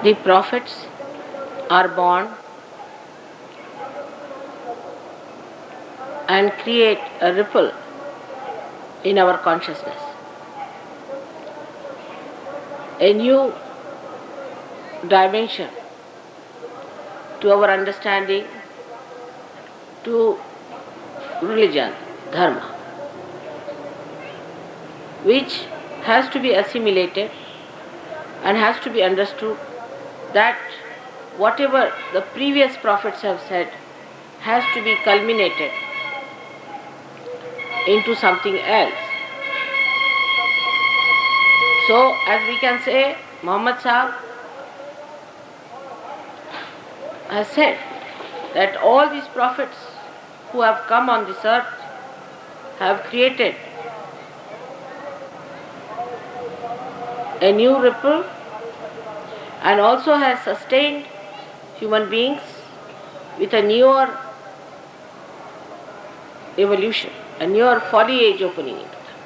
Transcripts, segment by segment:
The prophets are born and create a ripple in our consciousness, a new dimension to our understanding, to religion, dharma, which has to be assimilated and has to be understood that whatever the previous prophets have said has to be culminated into something else. So, as we can say, Muhammad Sahib has said that all these prophets who have come on this earth have created a new ripple and also has sustained human beings with a newer evolution, a newer foliage opening into them.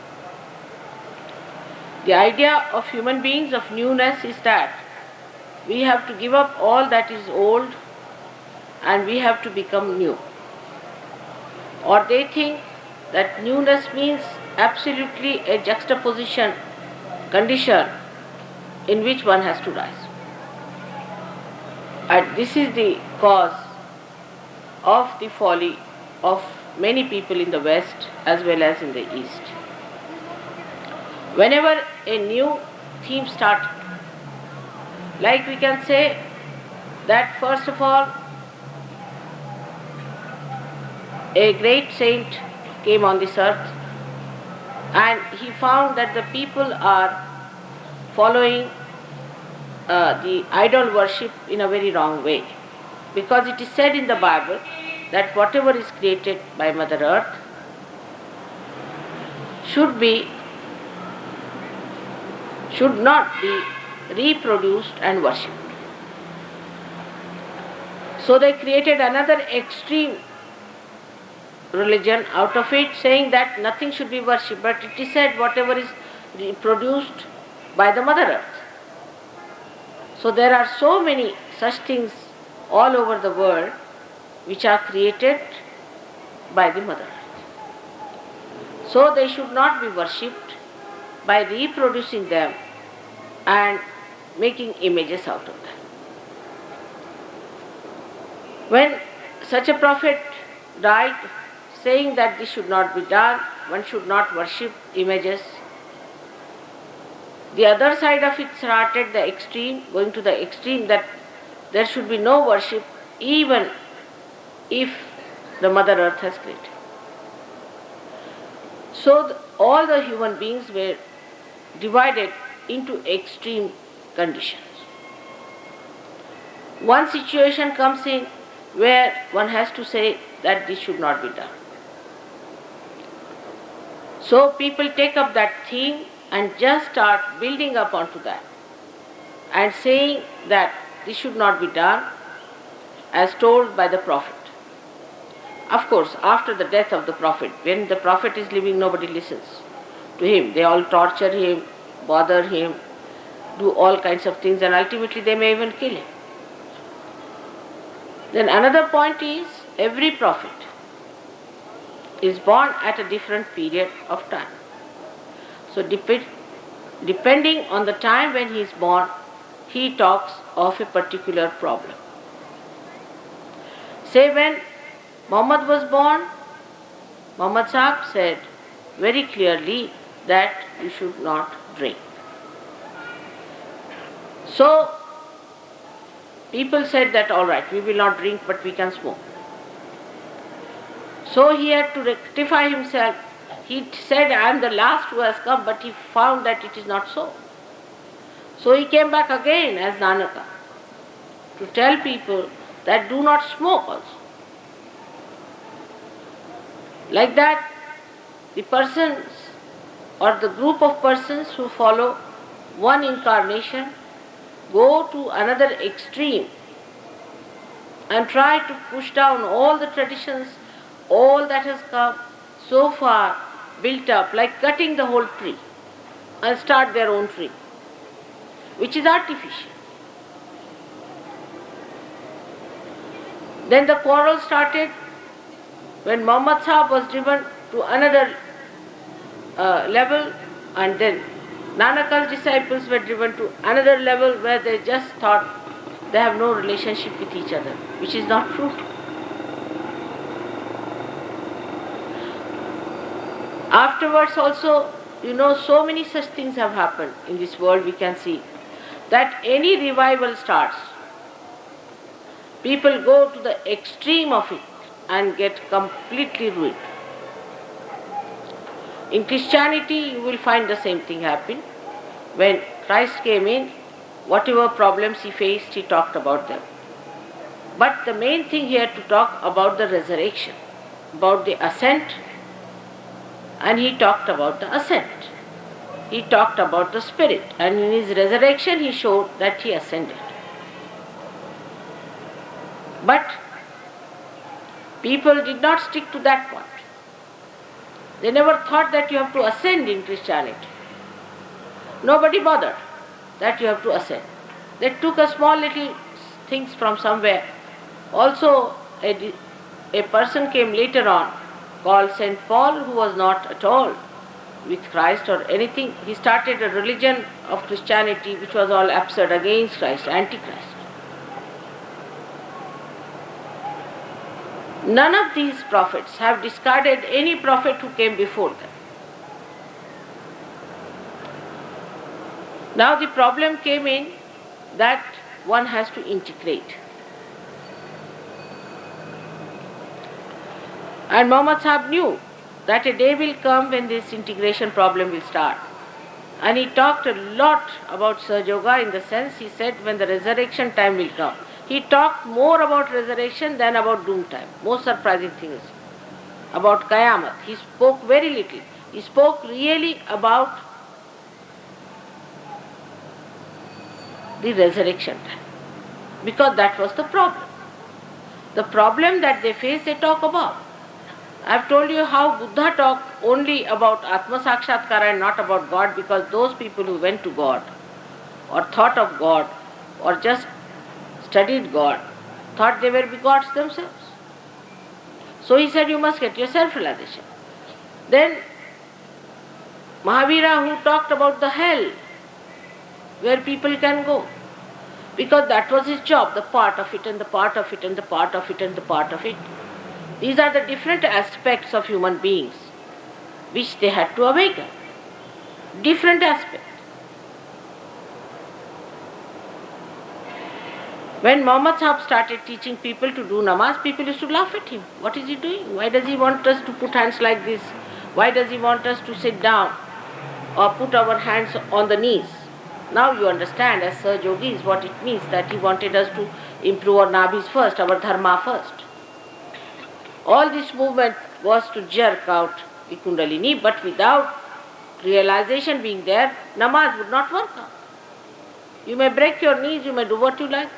The idea of human beings of newness is that we have to give up all that is old and we have to become new. Or they think that newness means absolutely a juxtaposition condition in which one has to rise. And this is the cause of the folly of many people in the West as well as in the East. Whenever a new theme starts, like we can say that first of all, a great saint came on this earth and he found that the people are following the idol worship in a very wrong way. Because it is said in the Bible that whatever is created by Mother Earth should not be reproduced and worshipped. So they created another extreme religion out of it, saying that nothing should be worshipped, but it is said whatever is produced by the Mother Earth. So there are so many such things all over the world which are created by the Mother Earth. So they should not be worshipped by reproducing them and making images out of them. When such a prophet died, saying that this should not be done, one should not worship images, the other side of it started the extreme, going to the extreme that there should be no worship even if the Mother Earth has created. So all the human beings were divided into extreme conditions. One situation comes in where one has to say that this should not be done. So people take up that theme and just start building up onto that and saying that this should not be done as told by the Prophet. Of course, after the death of the Prophet, when the Prophet is living, nobody listens to him. They all torture him, bother him, do all kinds of things, and ultimately they may even kill him. Then another point is, every prophet is born at a different period of time. So depending on the time when he is born, he talks of a particular problem. Say when Muhammad was born, Muhammad Sahib said very clearly that you should not drink. So people said that all right, we will not drink but we can smoke. So he had to rectify himself. He said, I am the last who has come, but he found that it is not so. So he came back again as Nanaka to tell people that do not smoke also. Like that, the persons or the group of persons who follow one incarnation go to another extreme and try to push down all the traditions, all that has come so far built up, like cutting the whole tree and start their own tree, which is artificial. Then the quarrel started when Muhammad Sahib was driven to another level, and then Nanak's disciples were driven to another level where they just thought they have no relationship with each other, which is not true. Afterwards also, so many such things have happened in this world. We can see that any revival starts, people go to the extreme of it and get completely ruined. In Christianity, you will find the same thing happen. When Christ came in, whatever problems he faced, he talked about them. But the main thing here to talk about the resurrection, about the ascent, and he talked about the ascent. He talked about the spirit, and in his resurrection he showed that he ascended. But people did not stick to that point. They never thought that you have to ascend in Christianity. Nobody bothered that you have to ascend. They took a small little things from somewhere. Also, a person came later on called St. Paul, who was not at all with Christ or anything. He started a religion of Christianity which was all absurd, against Christ, anti-Christ. None of these prophets have discarded any prophet who came before them. Now the problem came in that one has to integrate. And Muhammad Sahib knew that a day will come when this integration problem will start. And he talked a lot about Sahaja in the sense, he said, when the resurrection time will come. He talked more about resurrection than about doom time. Most surprising thing is about Qayamat. He spoke very little. He spoke really about the resurrection time, because that was the problem. The problem that they face, they talk about. I have told you how Buddha talked only about Atma Sakshatkara and not about God, because those people who went to God or thought of God or just studied God thought they were gods themselves. So he said, you must get your self-realization. Then Mahavira, who talked about the hell where people can go, because that was his job, the part of it and the part of it and the part of it and the part of it. These are the different aspects of human beings which they had to awaken. Different aspects. When Muhammad Sahib started teaching people to do namaz, people used to laugh at him. What is he doing? Why does he want us to put hands like this? Why does he want us to sit down or put our hands on the knees? Now you understand, as Sir Yogis, what it means, that he wanted us to improve our nabhis first, our dharma first. All this movement was to jerk out the kundalini, but without realization being there, namaz would not work out. You may break your knees, you may do what you like.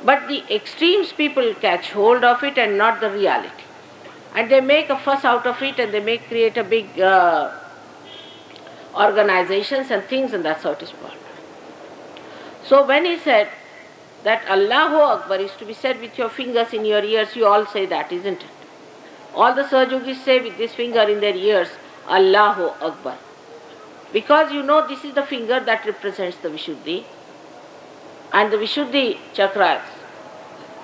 But the extremes people catch hold of it and not the reality. And they make a fuss out of it, and they may create a big organizations and things, and that's how it is called. So when he said that Allahu Akbar is to be said with your fingers in your ears, you all say that, isn't it? All the Sahajogis say with this finger in their ears, Allahu Akbar. Because this is the finger that represents the Vishuddhi. And the Vishuddhi chakras,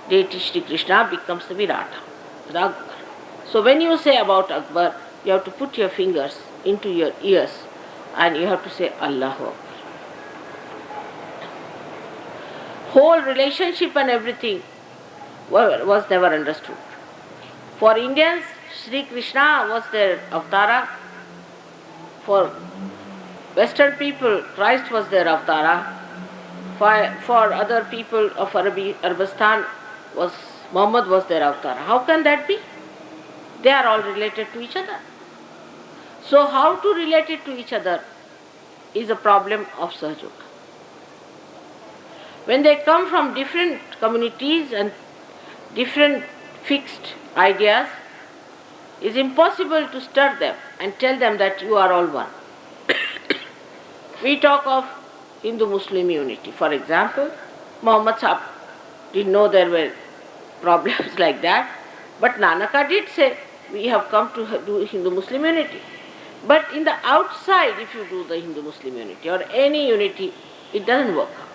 deity Shri Krishna, becomes the Virata, the Akbar. So when you say about Akbar, you have to put your fingers into your ears and you have to say Allahu Akbar. Whole relationship and everything was never understood. For Indians, Shri Krishna was their avatara. For Western people, Christ was their avatara. For other people of Arabistan, Muhammad was their avatar. How can that be? They are all related to each other. So how to relate it to each other is a problem of Sahaja. When they come from different communities and different fixed ideas, it is impossible to stir them and tell them that you are all one. We talk of Hindu-Muslim unity. For example, Muhammad Sahib didn't know there were problems like that. But Nanaka did say, we have come to do Hindu-Muslim unity. But in the outside, if you do the Hindu-Muslim unity or any unity, it doesn't work out.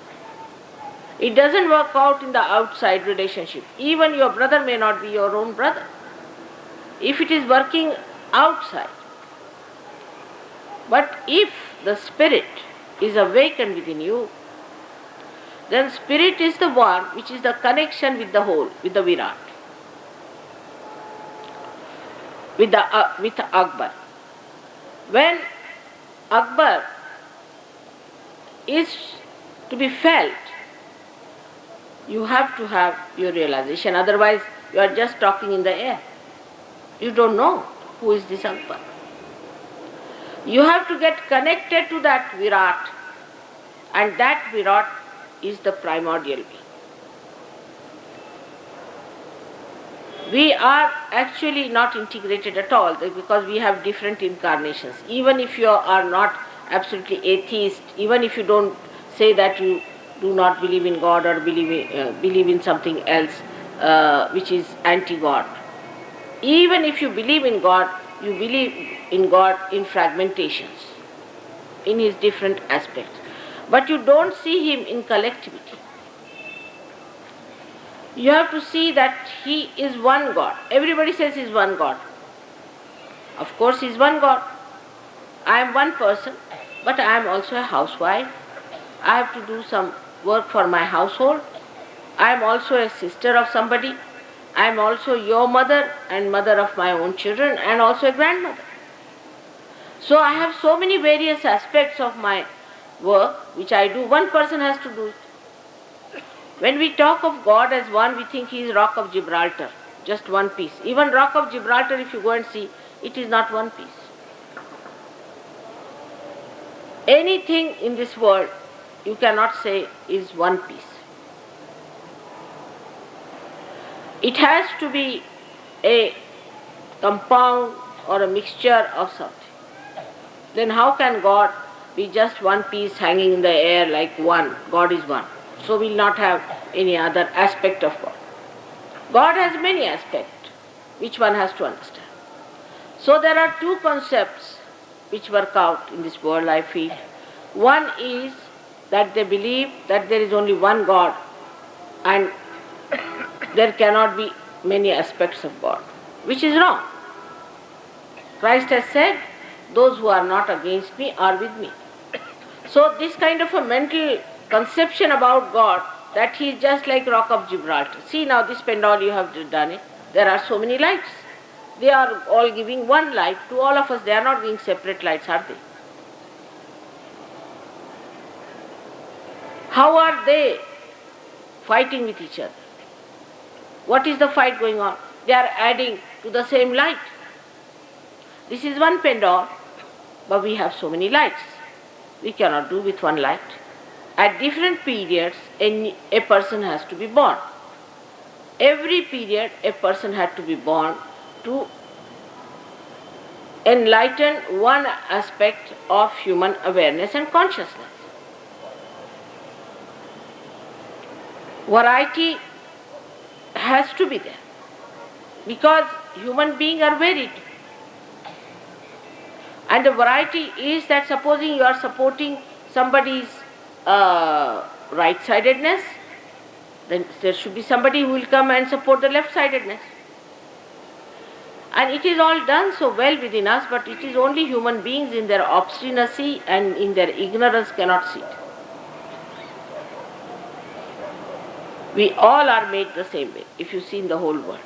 It doesn't work out in the outside relationship. Even your brother may not be your own brother. If it is working outside. But if the spirit is awakened within you, then spirit is the one which is the connection with the whole, with the Virat, with Akbar. When Akbar is to be felt, you have to have your realization, otherwise you are just talking in the air. You don't know who is this Akbar. You have to get connected to that Virat, and that Virat is the primordial being. We are actually not integrated at all because we have different incarnations. Even if you are not absolutely atheist, even if you don't say that you do not believe in God or believe in something else which is anti-God, even if you believe in God, you believe in God in fragmentations, in His different aspects. But you don't see Him in collectivity. You have to see that He is one God. Everybody says He is one God. Of course He is one God. I am one person, but I am also a housewife. I have to do some work for my household. I am also a sister of somebody. I am also your mother and mother of my own children and also a grandmother. So I have so many various aspects of my work which I do. One person has to do it. When we talk of God as one, we think He is Rock of Gibraltar, just one piece. Even Rock of Gibraltar, if you go and see, it is not one piece. Anything in this world you cannot say is one piece. It has to be a compound or a mixture of something. Then how can God be just one piece hanging in the air like one? God is one. So we will not have any other aspect of God. God has many aspects, which one has to understand. So there are two concepts which work out in this world, I feel. One is that they believe that there is only one God and there cannot be many aspects of God, which is wrong. Christ has said, those who are not against me are with me. So this kind of a mental conception about God, that He is just like Rock of Gibraltar. See now this pendant you have done it, there are so many lights. They are all giving one light to all of us. They are not giving separate lights, are they? How are they fighting with each other? What is the fight going on? They are adding to the same light. This is one pendant, but we have so many lights. We cannot do with one light. At different periods, a person has to be born. Every period, a person had to be born to enlighten one aspect of human awareness and consciousness. Variety has to be there because human beings are varied. And the variety is that supposing you are supporting somebody's right-sidedness, then there should be somebody who will come and support the left-sidedness. And it is all done so well within us, but it is only human beings in their obstinacy and in their ignorance cannot see it. We all are made the same way, if you see in the whole world.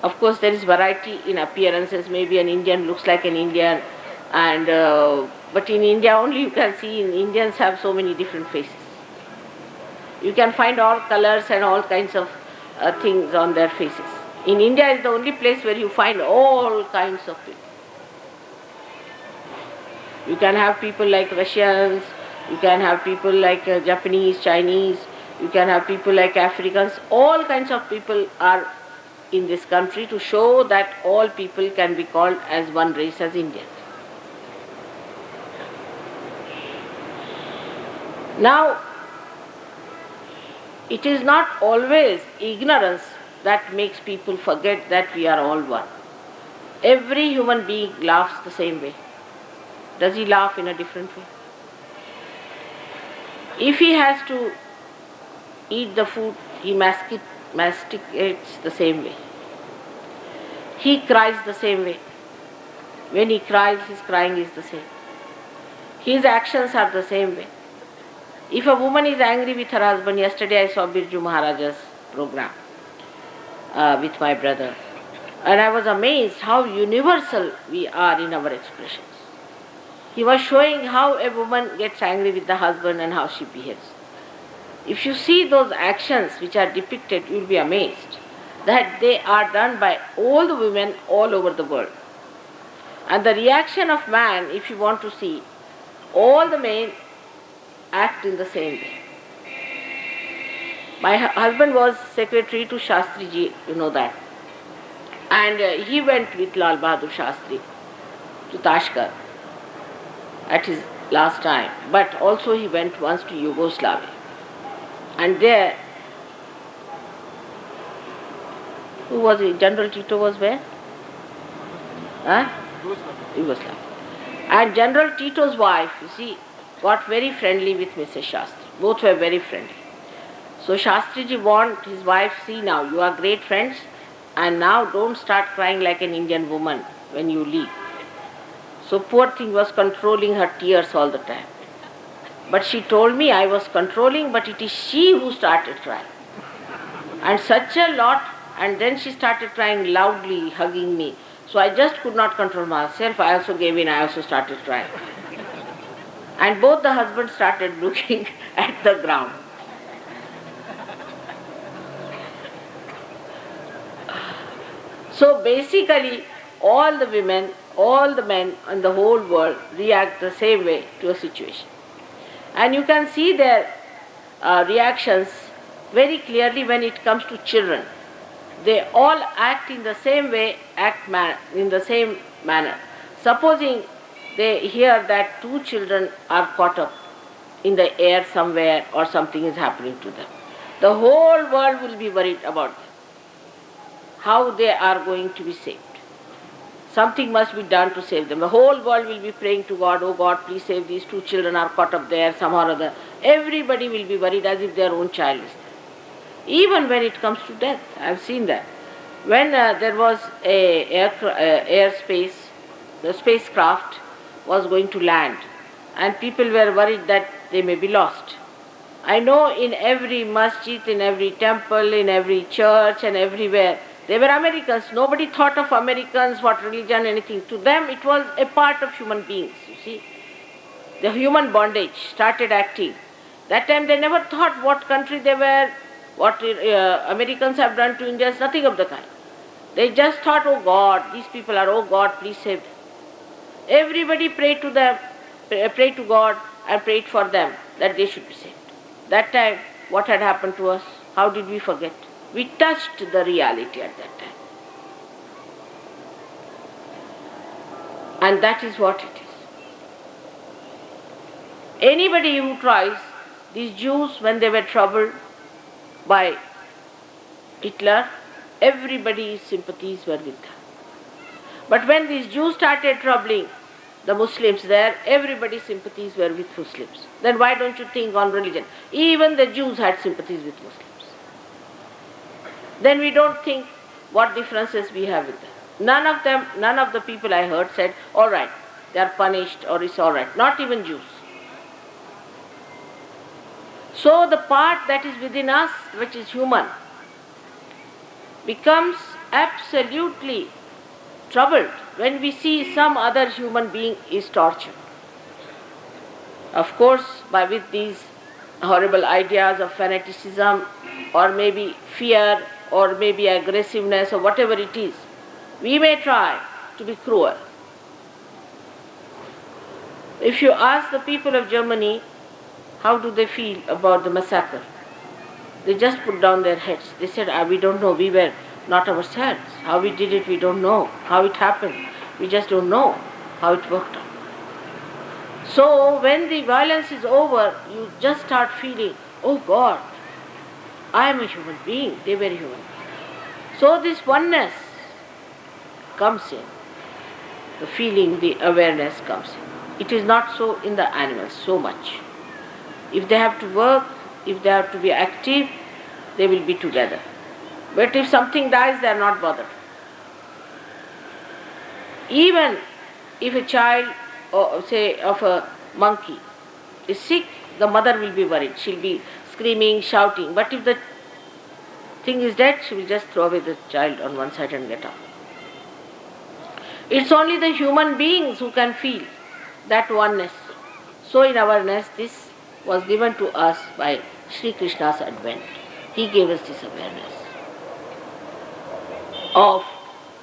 Of course, there is variety in appearances. Maybe an Indian looks like an Indian, and but in India only you can see Indians have so many different faces. You can find all colors and all kinds of things on their faces. In India is the only place where you find all kinds of people. You can have people like Russians, you can have people like Japanese, Chinese, you can have people like Africans. All kinds of people are in this country to show that all people can be called as one race as Indians. Now, It is not always ignorance that makes people forget that we are all one. Every human being laughs the same way. Does he laugh in a different way? If he has to eat the food, he masticates the same way. He cries the same way. When he cries, his crying is the same. His actions are the same way. If a woman is angry with her husband, yesterday I saw Birju Maharaja's program with my brother, and I was amazed how universal we are in our expressions. He was showing how a woman gets angry with the husband and how she behaves. If you see those actions which are depicted, you will be amazed that they are done by all the women all over the world. And the reaction of man, if you want to see, all the men act in the same way. My husband was secretary to Shastriji, you know that. And he went with Lal Bahadur Shastri to Tashkent at his last time. But also he went once to Yugoslavia. And there, who was it? General Tito was where? Yugoslavia. And General Tito's wife, you see, got very friendly with Mrs. Shastri. Both were very friendly. So Shastriji warned his wife, see now, you are great friends, and now don't start crying like an Indian woman when you leave. So poor thing was controlling her tears all the time. But she told me I was controlling, but it is she who started crying. And such a lot, and then she started crying loudly, hugging me. So I just could not control myself. I also gave in, I also started crying. And both the husbands started looking at the ground. So basically, all the women, all the men in the whole world react the same way to a situation. And you can see their reactions very clearly when it comes to children. They all act in the same way, in the same manner. Supposing they hear that two children are caught up in the air somewhere or something is happening to them, the whole world will be worried about them, how they are going to be saved. Something must be done to save them. The whole world will be praying to God, oh God, please save these two children are caught up there somehow or other. Everybody will be worried as if their own child is there. Even when it comes to death, I have seen that. When there was the spacecraft was going to land, and people were worried that they may be lost. I know in every masjid, in every temple, in every church and everywhere, they were Americans. Nobody thought of Americans, what religion, anything. To them it was a part of human beings, you see. The human bondage started acting. That time they never thought what country they were, what Americans have done to India, nothing of the kind. They just thought, oh God, these people are, oh God, please save them. Everybody prayed to them, prayed to God and prayed for them that they should be saved. That time, what had happened to us? How did we forget? We touched the reality at that time. And that is what it is. Anybody who tries, these Jews, when they were troubled by Hitler, everybody's sympathies were with them. But when these Jews started troubling the Muslims there, everybody's sympathies were with Muslims. Then why don't you think on religion? Even the Jews had sympathies with Muslims. Then we don't think what differences we have with them. None of the people I heard said, all right, they are punished or it's all right. Not even Jews. So the part that is within us, which is human, becomes absolutely troubled when we see some other human being is tortured. Of course, with these horrible ideas of fanaticism or maybe fear or maybe aggressiveness or whatever it is, we may try to be cruel. If you ask the people of Germany, how do they feel about the massacre? They just put down their heads. They said, we don't know, we were not ourselves. How we did it, we don't know. How it happened, we just don't know how it worked out. So when the violence is over, you just start feeling, oh God, I am a human being, they were human. So this oneness comes in. The feeling, the awareness comes in. It is not so in the animals so much. If they have to work, if they have to be active, they will be together. But if something dies, they are not bothered. Even if a child, or say of a monkey, is sick, the mother will be worried. She'll be screaming, shouting. But if the thing is dead, she will just throw away the child on one side and get up. It's only the human beings who can feel that oneness. So in our nest, this was given to us by Shri Krishna's advent. He gave us this awareness of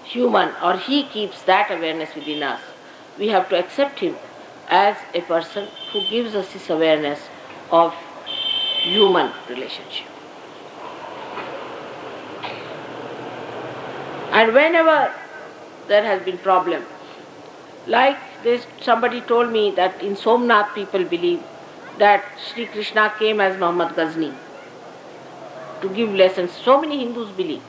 human, or he keeps that awareness within us. We have to accept him as a person who gives us this awareness of human relationship. And whenever there has been problem, like this, somebody told me that in Somnath people believe that Shri Krishna came as Muhammad Ghazni to give lessons. So many Hindus believe.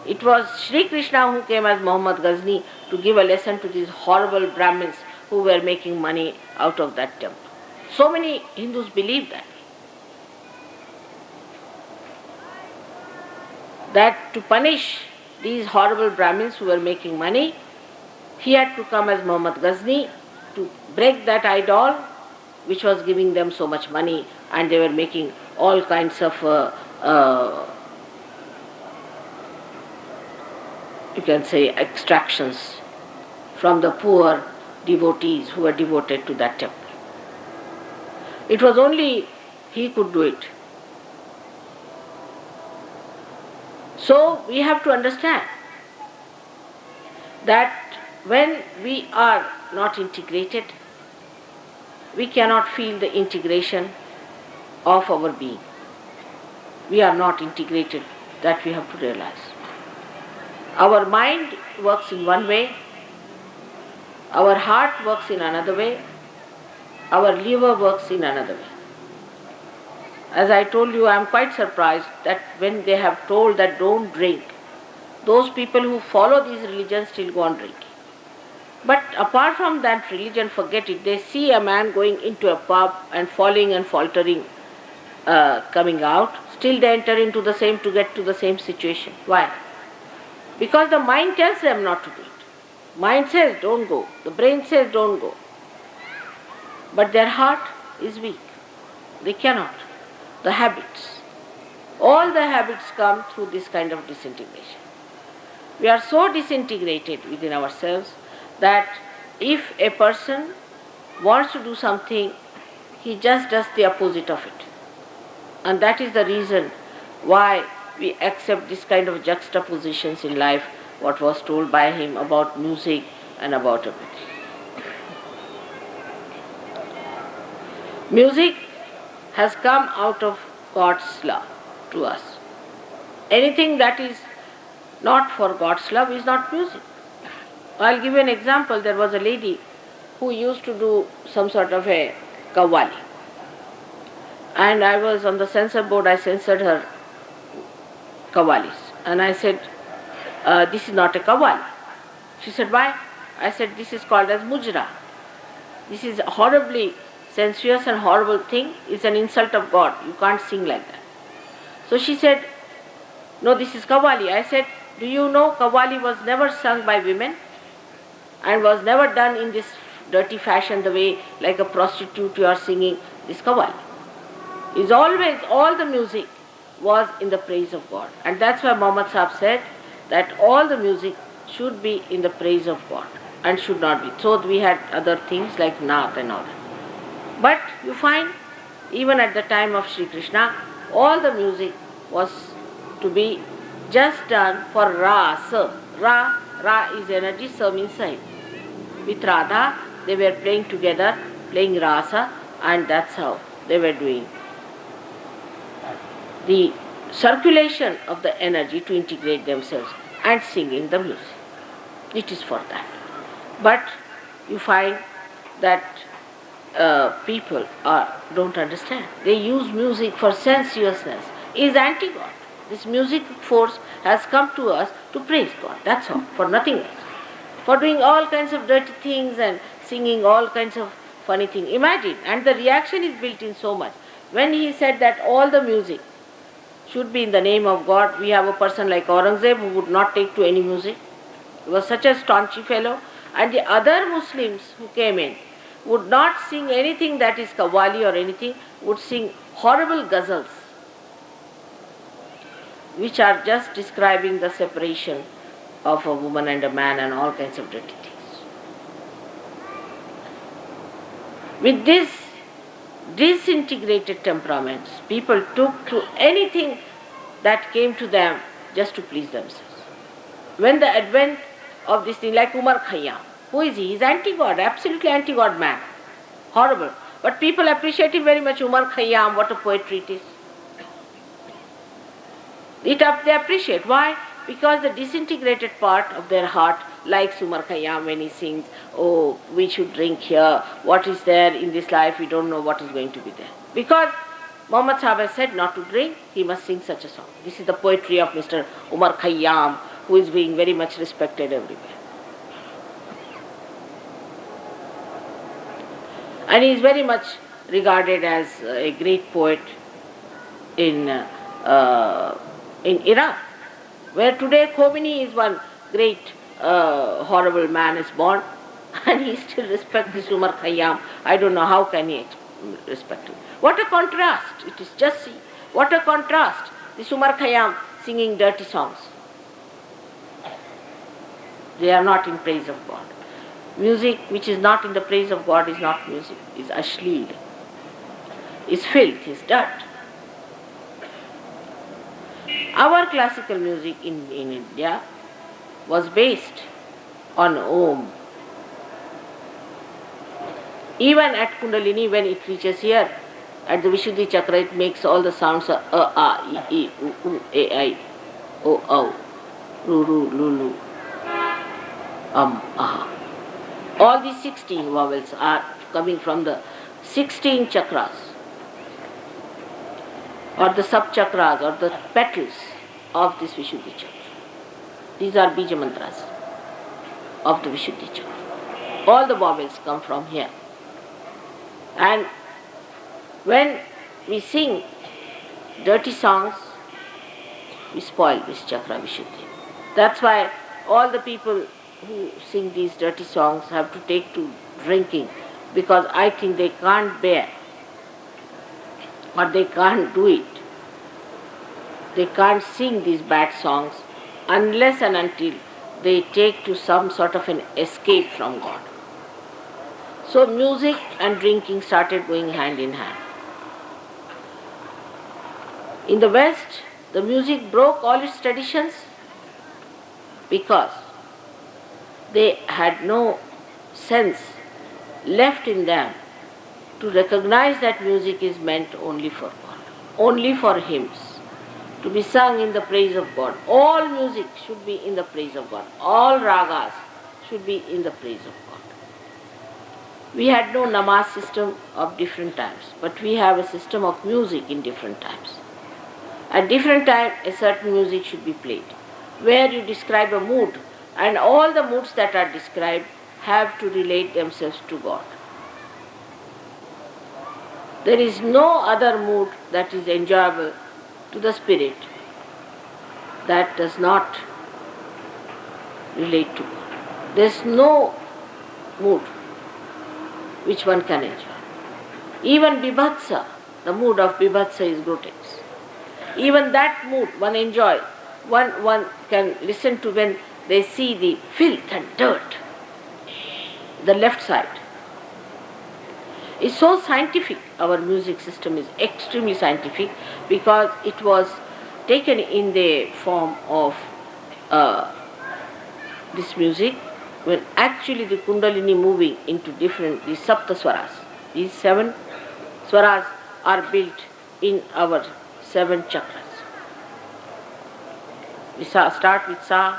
It was Shri Krishna who came as Muhammad Ghazni to give a lesson to these horrible Brahmins who were making money out of that temple. So many Hindus believe that. That to punish these horrible Brahmins who were making money, he had to come as Muhammad Ghazni to break that idol which was giving them so much money, and they were making all kinds of you can say extractions from the poor devotees who were devoted to that temple. It was only he could do it. So we have to understand that when we are not integrated, we cannot feel the integration of our being. We are not integrated, that we have to realize. Our mind works in one way, our heart works in another way, our liver works in another way. As I told you, I am quite surprised that when they have told that don't drink, those people who follow these religions still go on drinking. But apart from that religion, forget it. They see a man going into a pub and falling and faltering, coming out, still they enter into the same to get to the same situation. Why? Because the mind tells them not to do it. Mind says don't go. The brain says don't go. But their heart is weak. They cannot. The habits. All the habits come through this kind of disintegration. We are so disintegrated within ourselves that if a person wants to do something, he just does the opposite of it. And that is the reason why we accept this kind of juxtapositions in life, what was told by him about music and about everything. Music has come out of God's love to us. Anything that is not for God's love is not music. I'll give you an example. There was a lady who used to do some sort of a kawali. And I was on the censor board, I censored her kawalis. And I said, this is not a kawali. She said, why? I said, this is called as mujra. This is a horribly sensuous and horrible thing. It's an insult of God. You can't sing like that. So she said, no, this is kawali. I said, do you know kawali was never sung by women and was never done in this dirty fashion, the way like a prostitute you are singing this kawali. Is always, all the music was in the praise of God. And that's why Muhammad Sahib said that all the music should be in the praise of God and should not be. So we had other things like naat and all that. But you find, even at the time of Shri Krishna, all the music was to be just done for rasa. Ra is energy, sa means sahib. With Radha, they were playing together, playing rasa, and that's how they were doing the circulation of the energy to integrate themselves and singing the music. It is for that. But you find that people don't understand. They use music for sensuousness. is anti-God. This music force has come to us to praise God. That's all, for nothing else. For doing all kinds of dirty things and singing all kinds of funny things. Imagine, and the reaction is built in so much. When he said that all the music should be in the name of God, we have a person like Aurangzeb who would not take to any music. He was such a staunchy fellow. And the other Muslims who came in would not sing anything that is qawwali or anything, would sing horrible ghazals, which are just describing the separation of a woman and a man and all kinds of dirty things. With this disintegrated temperaments, people took to anything that came to them just to please themselves. When the advent of this thing, like Umar Khayyam, who is he? He is anti-God, absolutely anti-God man. Horrible. But people appreciate him very much. Umar Khayyam, what a poetry it is. They appreciate. Why? Because the disintegrated part of their heart likes Umar Khayyam when he sings, oh, we should drink here. What is there in this life? We don't know what is going to be there. Because Muhammad Sahib has said not to drink, he must sing such a song. This is the poetry of Mr. Umar Khayyam, who is being very much respected everywhere. And he is very much regarded as a great poet in Iraq, where today Khomeini is one great horrible man is born, and he still respects this Umar Khayyam. I don't know how can he respect him. What a contrast! It is just see. What a contrast! This Umar Khayyam singing dirty songs. They are not in praise of God. Music which is not in the praise of God is not music, is ashleel, is filth, is dirt. Our classical music in India was based on Om. Even at Kundalini, when it reaches here, at the Vishuddhi Chakra, it makes all the sounds of A, A, I, I, U, U, A, I, O, O, Ru, Ru, Lu, Lu, Aha. All these 16 vowels are coming from the 16 chakras, or the sub-chakras, or the petals of this Vishuddhi Chakra. These are Bija Mantras of the Vishuddhi Chakra. All the vowels come from here. And when we sing dirty songs, we spoil this chakra Vishuddhi. That's why all the people who sing these dirty songs have to take to drinking, because I think they can't bear, or they can't do it. They can't sing these bad songs unless and until they take to some sort of an escape from God. So music and drinking started going hand in hand. In the West, the music broke all its traditions because they had no sense left in them to recognize that music is meant only for God, only for hymns, to be sung in the praise of God. All music should be in the praise of God. All ragas should be in the praise of God. We had no namaz system of different times, but we have a system of music in different times. At different times, a certain music should be played, where you describe a mood, and all the moods that are described have to relate themselves to God. There is no other mood that is enjoyable to the spirit that does not relate to God. There is no mood which one can enjoy. Even Bibhatsa, the mood of Bibhatsa is grotesque. Even that mood one enjoys, one can listen to when they see the filth and dirt. The left side is so scientific. Our music system is extremely scientific because it was taken in the form of this music when actually the Kundalini moving into different, these Sapta Swaras. These 7 Swaras are built in our 7 chakras. We start with Sa,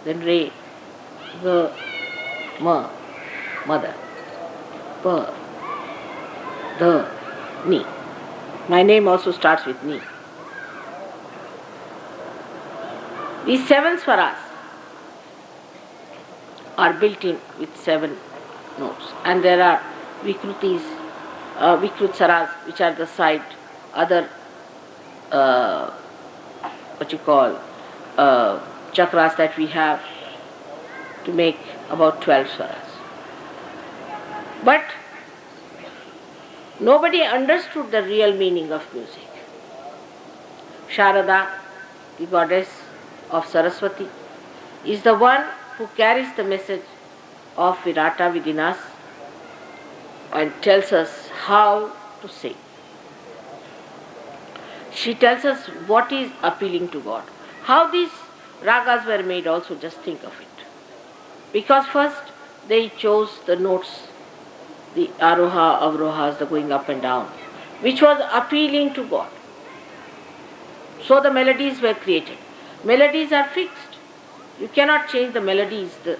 then Re, Ga, Ma, Mother, Pa, Da, Ni. My name also starts with Ni. These 7 swaras are built in with 7 notes, and there are vikrutis, vikrut swaras, which are the side, other chakras that we have to make about 12 swaras. But nobody understood the real meaning of music. Sharada, the goddess of Saraswati, is the one who carries the message of Virata within us and tells us how to sing. She tells us what is appealing to God. How these ragas were made also, just think of it. Because first they chose the notes, the aroha, avrohas, the going up and down, which was appealing to God. So the melodies were created. Melodies are fixed. You cannot change the melodies, the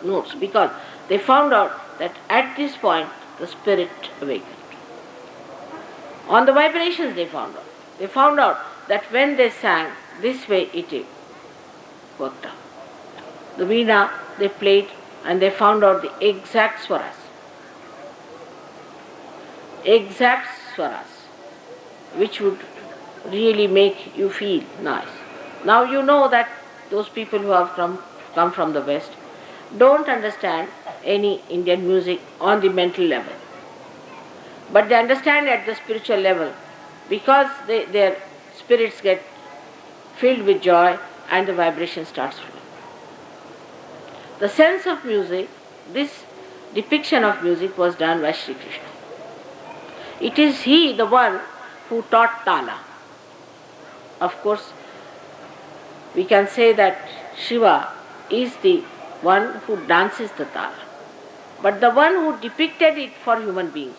notes, because they found out that at this point the spirit awakened. On the vibrations they found out. They found out that when they sang, this way it worked out. The veena they played and they found out the exact swaras. Exact swaras, which would really make you feel nice. Now you know that those people who have come from the West don't understand any Indian music on the mental level. But they understand at the spiritual level because their spirits get filled with joy and the vibration starts flowing. The sense of music, this depiction of music was done by Shri Krishna. It is he, the one who taught Tala. Of course, we can say that Shiva is the one who dances the Tala. But the one who depicted it for human beings,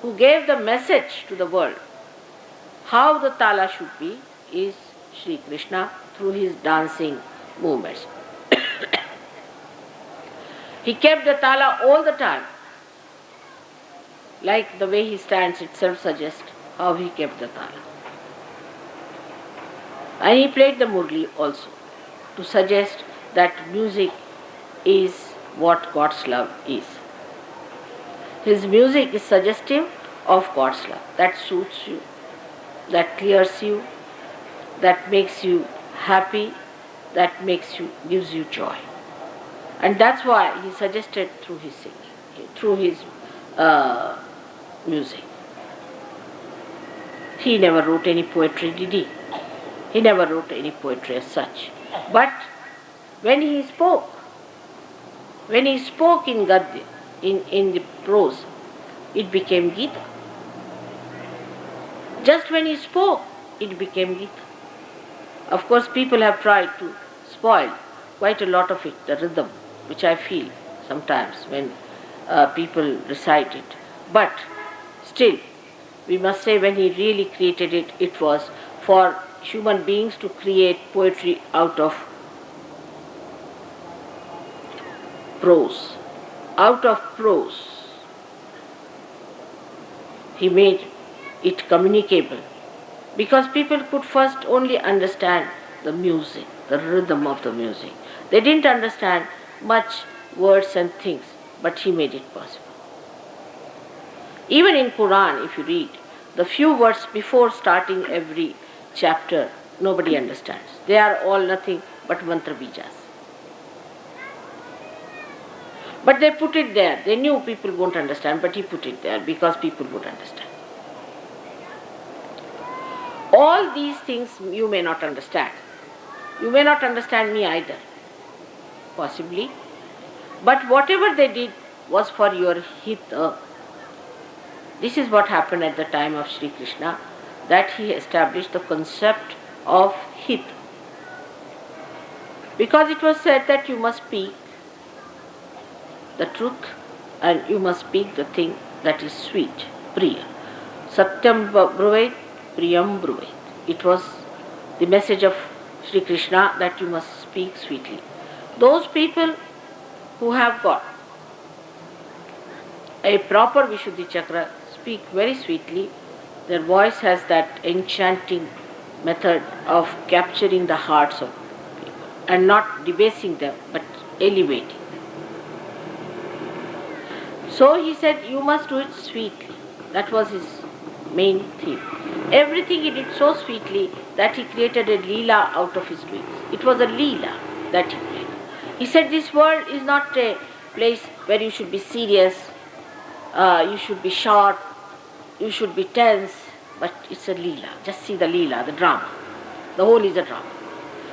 who gave the message to the world, how the Tala should be, is Shri Krishna through his dancing movements. He kept the Tala all the time. Like the way he stands itself suggests how he kept the Tala. And he played the Murli also to suggest that music is what God's love is. His music is suggestive of God's love. That suits you, that clears you, that makes you happy, that gives you joy. And that's why he suggested through his singing, through his music. He never wrote any poetry, did he? He never wrote any poetry as such. But when he spoke in Gadya, in the prose, it became Gita. Just when he spoke, it became Gita. Of course, people have tried to spoil quite a lot of it, the rhythm, which I feel sometimes when people recite it. But still, we must say when he really created it, it was for human beings to create poetry out of prose. Out of prose, he made it communicable, because people could first only understand the music, the rhythm of the music. They didn't understand much words and things, but he made it possible. Even in Quran, if you read, the few words before starting every chapter, nobody understands. They are all nothing but mantra bijas. But they put it there. They knew people won't understand, but he put it there because people would understand. All these things you may not understand. You may not understand me either, possibly. But whatever they did was for your hita. This is what happened at the time of Shri Krishna, that he established the concept of hit. Because it was said that you must speak the truth and you must speak the thing that is sweet, priya. Satyam bruvet, priyam bruvet. It was the message of Shri Krishna that you must speak sweetly. Those people who have got a proper Vishuddhi Chakra speak very sweetly Their voice has that enchanting method of capturing the hearts of people and not debasing them but elevating. So he said, you must do it sweetly. That was his main theme. Everything he did so sweetly that he created a leela out of his doings. It was a leela that he played. He said, this world is not a place where you should be serious, you should be sharp, you should be tense, but it's a leela. Just see the leela, the drama. The whole is a drama.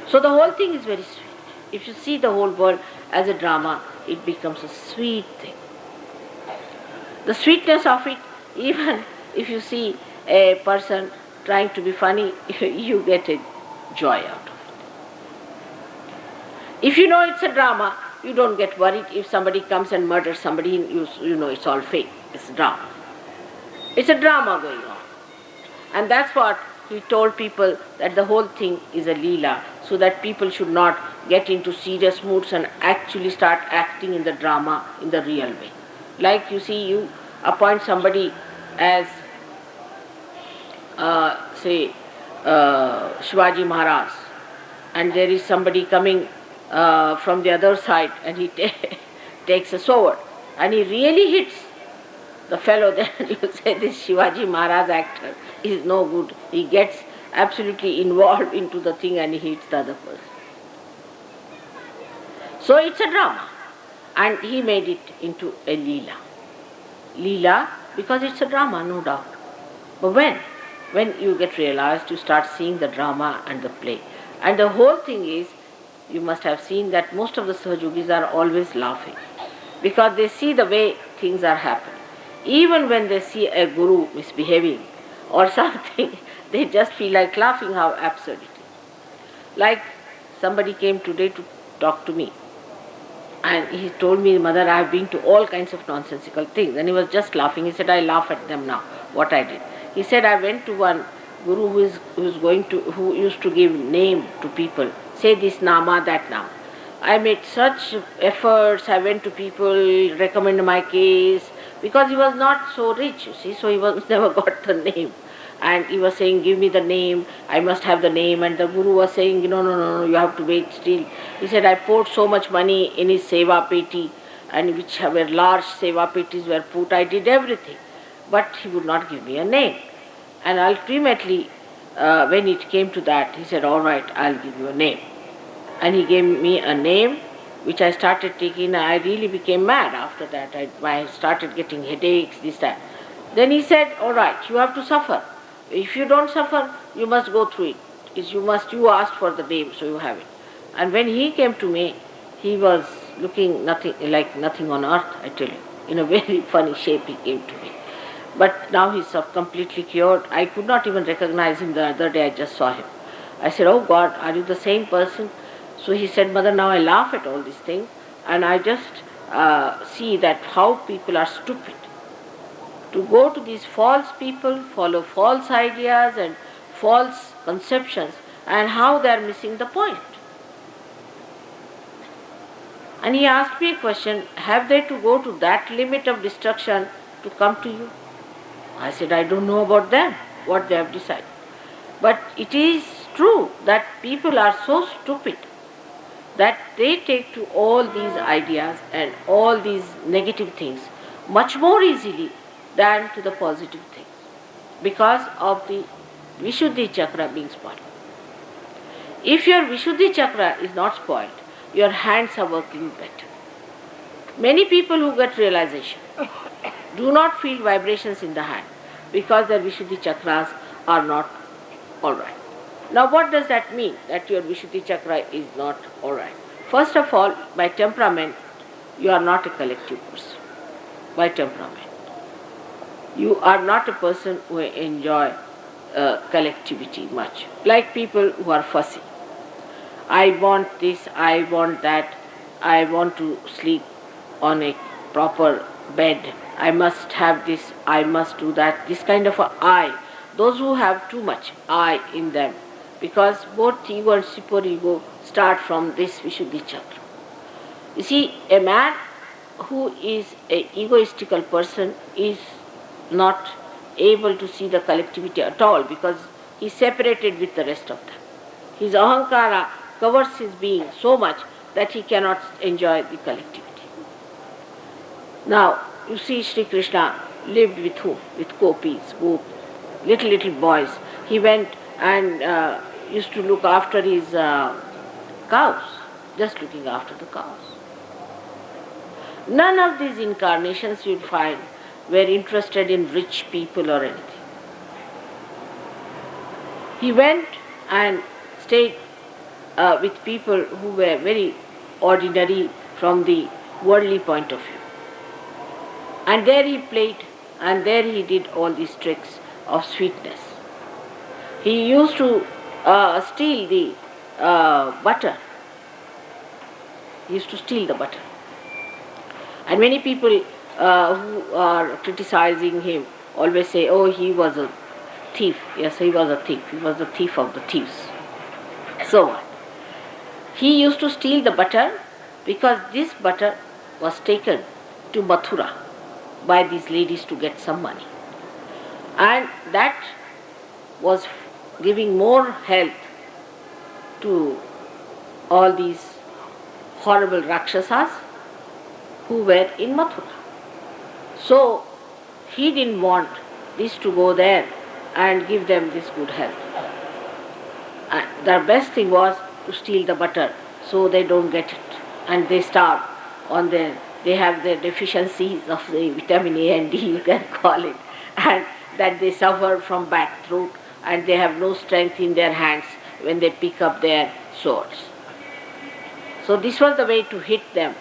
So the whole thing is very sweet. If you see the whole world as a drama, it becomes a sweet thing. The sweetness of it, even if you see a person trying to be funny, you get a joy out of it. If you know it's a drama, you don't get worried if somebody comes and murders somebody, you know it's all fake. It's a drama. It's a drama going on. And that's what he told people, that the whole thing is a leela, so that people should not get into serious moods and actually start acting in the drama in the real way. Like you see, you appoint somebody as, Shivaji Maharaj, and there is somebody coming from the other side and he takes a sword and he really hits the fellow, then you say this Shivaji Maharaj actor is no good. He gets absolutely involved into the thing and he hits the other person. So it's a drama. And he made it into a leela. Leela, because it's a drama, no doubt. But when you get realized, you start seeing the drama and the play. And the whole thing is, you must have seen that most of the Sahajogis are always laughing, because they see the way things are happening. Even when they see a guru misbehaving or something, they just feel like laughing, how absurd it is. Like somebody came today to talk to me, and he told me, Mother, I have been to all kinds of nonsensical things. And he was just laughing. He said, I laugh at them now, what I did. He said, I went to one guru who used to give name to people. Say this nama, that nama. I made such efforts. I went to people, recommend my case, because he was not so rich, you see, so he was never got the name. And he was saying, give me the name, I must have the name. And the guru was saying, no, you have to wait still. He said, I poured so much money in his seva peti, and which were large seva petis were put, I did everything. But he would not give me a name. And ultimately, when it came to that, he said, all right, I'll give you a name. And he gave me a name, which I started taking. I really became mad after that. I started getting headaches, this, that. Then he said, all right, you have to suffer. If you don't suffer, you must go through it. You asked for the name, so you have it. And when he came to me, he was looking like nothing on earth, I tell you. In a very funny shape he came to me. But now he's completely cured. I could not even recognize him the other day, I just saw him. I said, oh God, are you the same person? So he said, Mother, now I laugh at all these things, and I just see that how people are stupid. To go to these false people, follow false ideas and false conceptions, and how they are missing the point. And he asked me a question, have they to go to that limit of destruction to come to you? I said, I don't know about them, what they have decided. But it is true that people are so stupid that they take to all these ideas and all these negative things much more easily than to the positive things, because of the Vishuddhi chakra being spoiled. If your Vishuddhi chakra is not spoiled, your hands are working better. Many people who get realization do not feel vibrations in the hand because their Vishuddhi chakras are not alright. Now what does that mean, that your Vishuddhi chakra is not alright? First of all, by temperament, you are not a collective person. By temperament. You are not a person who enjoy collectivity much. Like people who are fussy. I want this, I want that, I want to sleep on a proper bed, I must have this, I must do that, this kind of a I. Those who have too much I in them, because both ego and superego start from this Vishuddhi chakra. You see, a man who is an egoistical person is not able to see the collectivity at all because he is separated with the rest of them. His ahankara covers his being so much that he cannot enjoy the collectivity. Now, you see Shri Krishna lived with whom? With gopis, little boys. He went and used to look after his cows, just looking after the cows. None of these incarnations you'll find were interested in rich people or anything. He went and stayed with people who were very ordinary from the worldly point of view. And there he played, and there he did all these tricks of sweetness. He used to steal the butter. He used to steal the butter. And many people who are criticizing him always say, oh, he was a thief. Yes, he was a thief. He was the thief of the thieves. So what? He used to steal the butter because this butter was taken to Mathura by these ladies to get some money. And that was giving more health to all these horrible Rakshasas who were in Mathura. So he didn't want this to go there and give them this good health. And the best thing was to steal the butter so they don't get it and they starve on they have their deficiencies of the vitamin A and D, you can call it, and that they suffer from back throat and they have no strength in their hands when they pick up their swords. So this was the way to hit them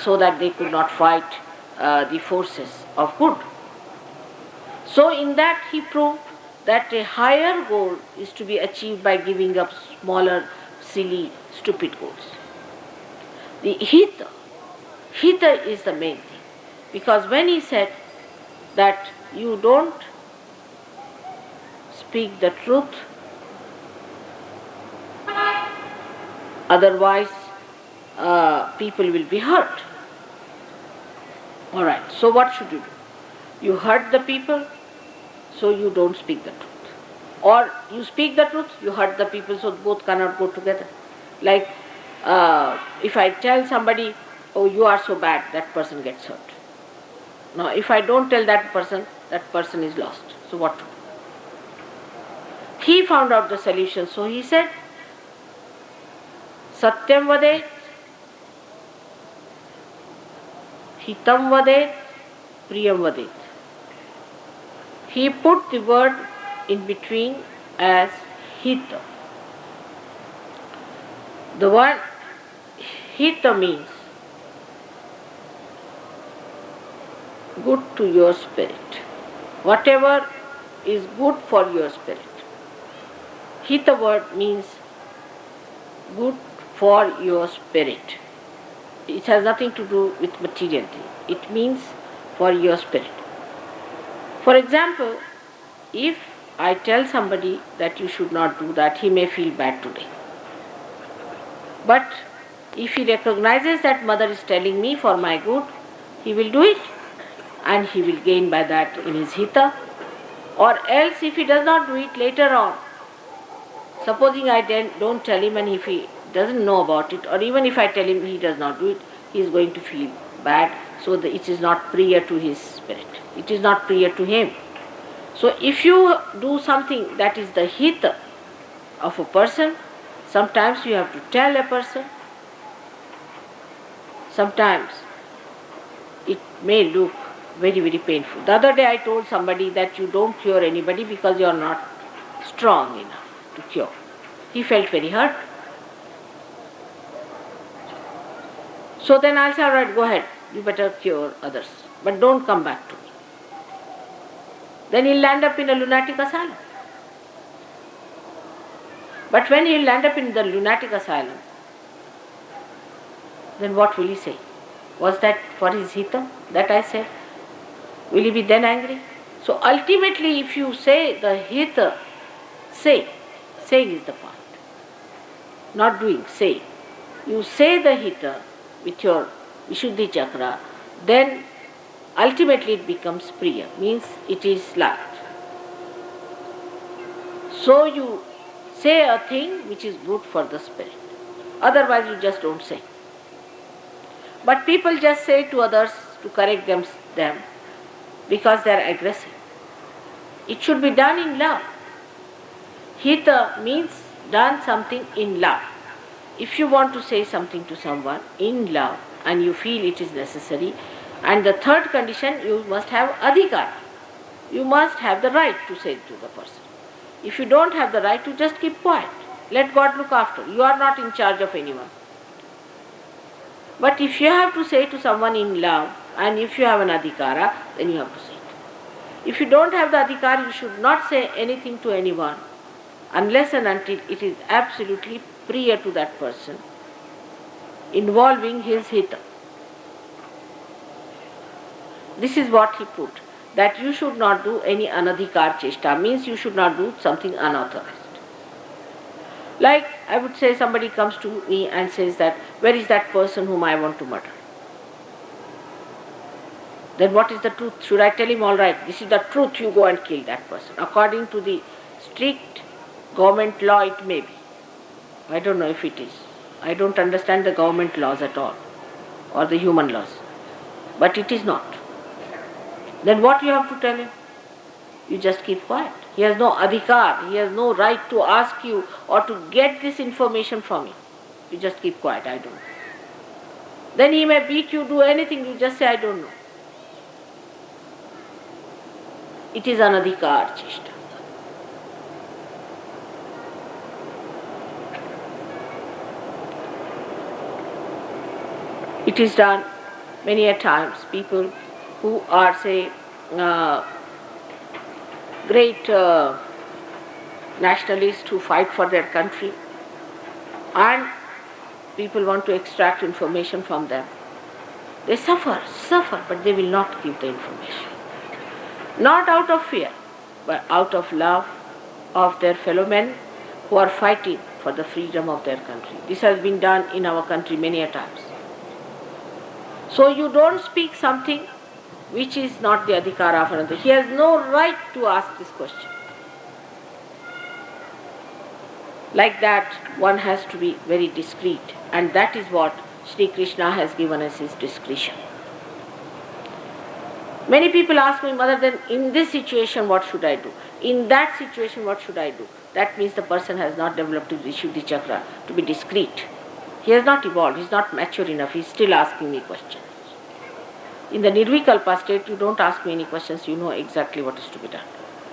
so that they could not fight the forces of good. So in that he proved that a higher goal is to be achieved by giving up smaller, silly, stupid goals. The hita is the main thing. Because when he said that you don't speak the truth, otherwise people will be hurt. Alright, so what should you do? You hurt the people, so you don't speak the truth. Or you speak the truth, you hurt the people, so both cannot go together. Like if I tell somebody, oh, you are so bad, that person gets hurt. Now, if I don't tell that person is lost. So what to do? He found out the solution, so he said, Satyam vadet, hitam vadet, priyam vadet. He put the word in between as hita. The word hita means good to your spirit. Whatever is good for your spirit. Hita word means good for your spirit. It has nothing to do with material thing. It means for your spirit. For example, if I tell somebody that you should not do that, he may feel bad today. But if he recognizes that mother is telling me for my good, he will do it and he will gain by that in his hita. Or else if he does not do it later on, supposing I don't tell him and if he doesn't know about it, or even if I tell him he does not do it, he is going to feel bad, so that it is not priya to his spirit. It is not priya to him. So if you do something that is the hita of a person, sometimes you have to tell a person, sometimes it may look very, very painful. The other day I told somebody that you don't cure anybody because you are not strong enough to cure. He felt very hurt. So then I'll say, all right, go ahead, you better cure others, but don't come back to me. Then he'll land up in a lunatic asylum. But when he'll land up in the lunatic asylum, then what will he say? Was that for his hita that I said? Will he be then angry? So ultimately, if you say the hita, saying is the point. Not doing, saying. You say the hita with your Vishuddhi chakra, then ultimately it becomes priya, means it is life. So you say a thing which is good for the spirit. Otherwise you just don't say. But people just say to others to correct them because they are aggressive. It should be done in love. Hita means done something in love. If you want to say something to someone in love and you feel it is necessary, and the third condition, you must have adhikar. You must have the right to say to the person. If you don't have the right, to just keep quiet. Let God look after. You are not in charge of anyone. But if you have to say to someone in love, and if you have an adhikara, then you have to say it. If you don't have the adhikar, you should not say anything to anyone unless and until it is absolutely priya to that person, involving his hita. This is what he put, that you should not do any anadhikar cheshta, means you should not do something unauthorized. Like I would say, somebody comes to me and says that, where is that person whom I want to murder? Then what is the truth? Should I tell him, all right, this is the truth, you go and kill that person? According to the strict government law, it may be. I don't know if it is. I don't understand the government laws at all, or the human laws. But it is not. Then what you have to tell him? You just keep quiet. He has no adhikar, he has no right to ask you or to get this information from you. You just keep quiet, I don't know. Then he may beat you, do anything, you just say, I don't know. It is anadhikar cheshta. It is done many a times. People who are, say, great nationalists who fight for their country, and people want to extract information from them. They suffer, but they will not give the information. Not out of fear, but out of love of their fellow men who are fighting for the freedom of their country. This has been done in our country many a times. So you don't speak something which is not the adhikara of another. He has no right to ask this question. Like that, one has to be very discreet, and that is what Shri Krishna has given us, his discretion. Many people ask me, Mother, then in this situation what should I do? In that situation what should I do? That means the person has not developed his Vishuddhi chakra to be discreet. He has not evolved, he is not mature enough, he is still asking me questions. In the Nirvikalpa state, you don't ask me any questions, you know exactly what is to be done.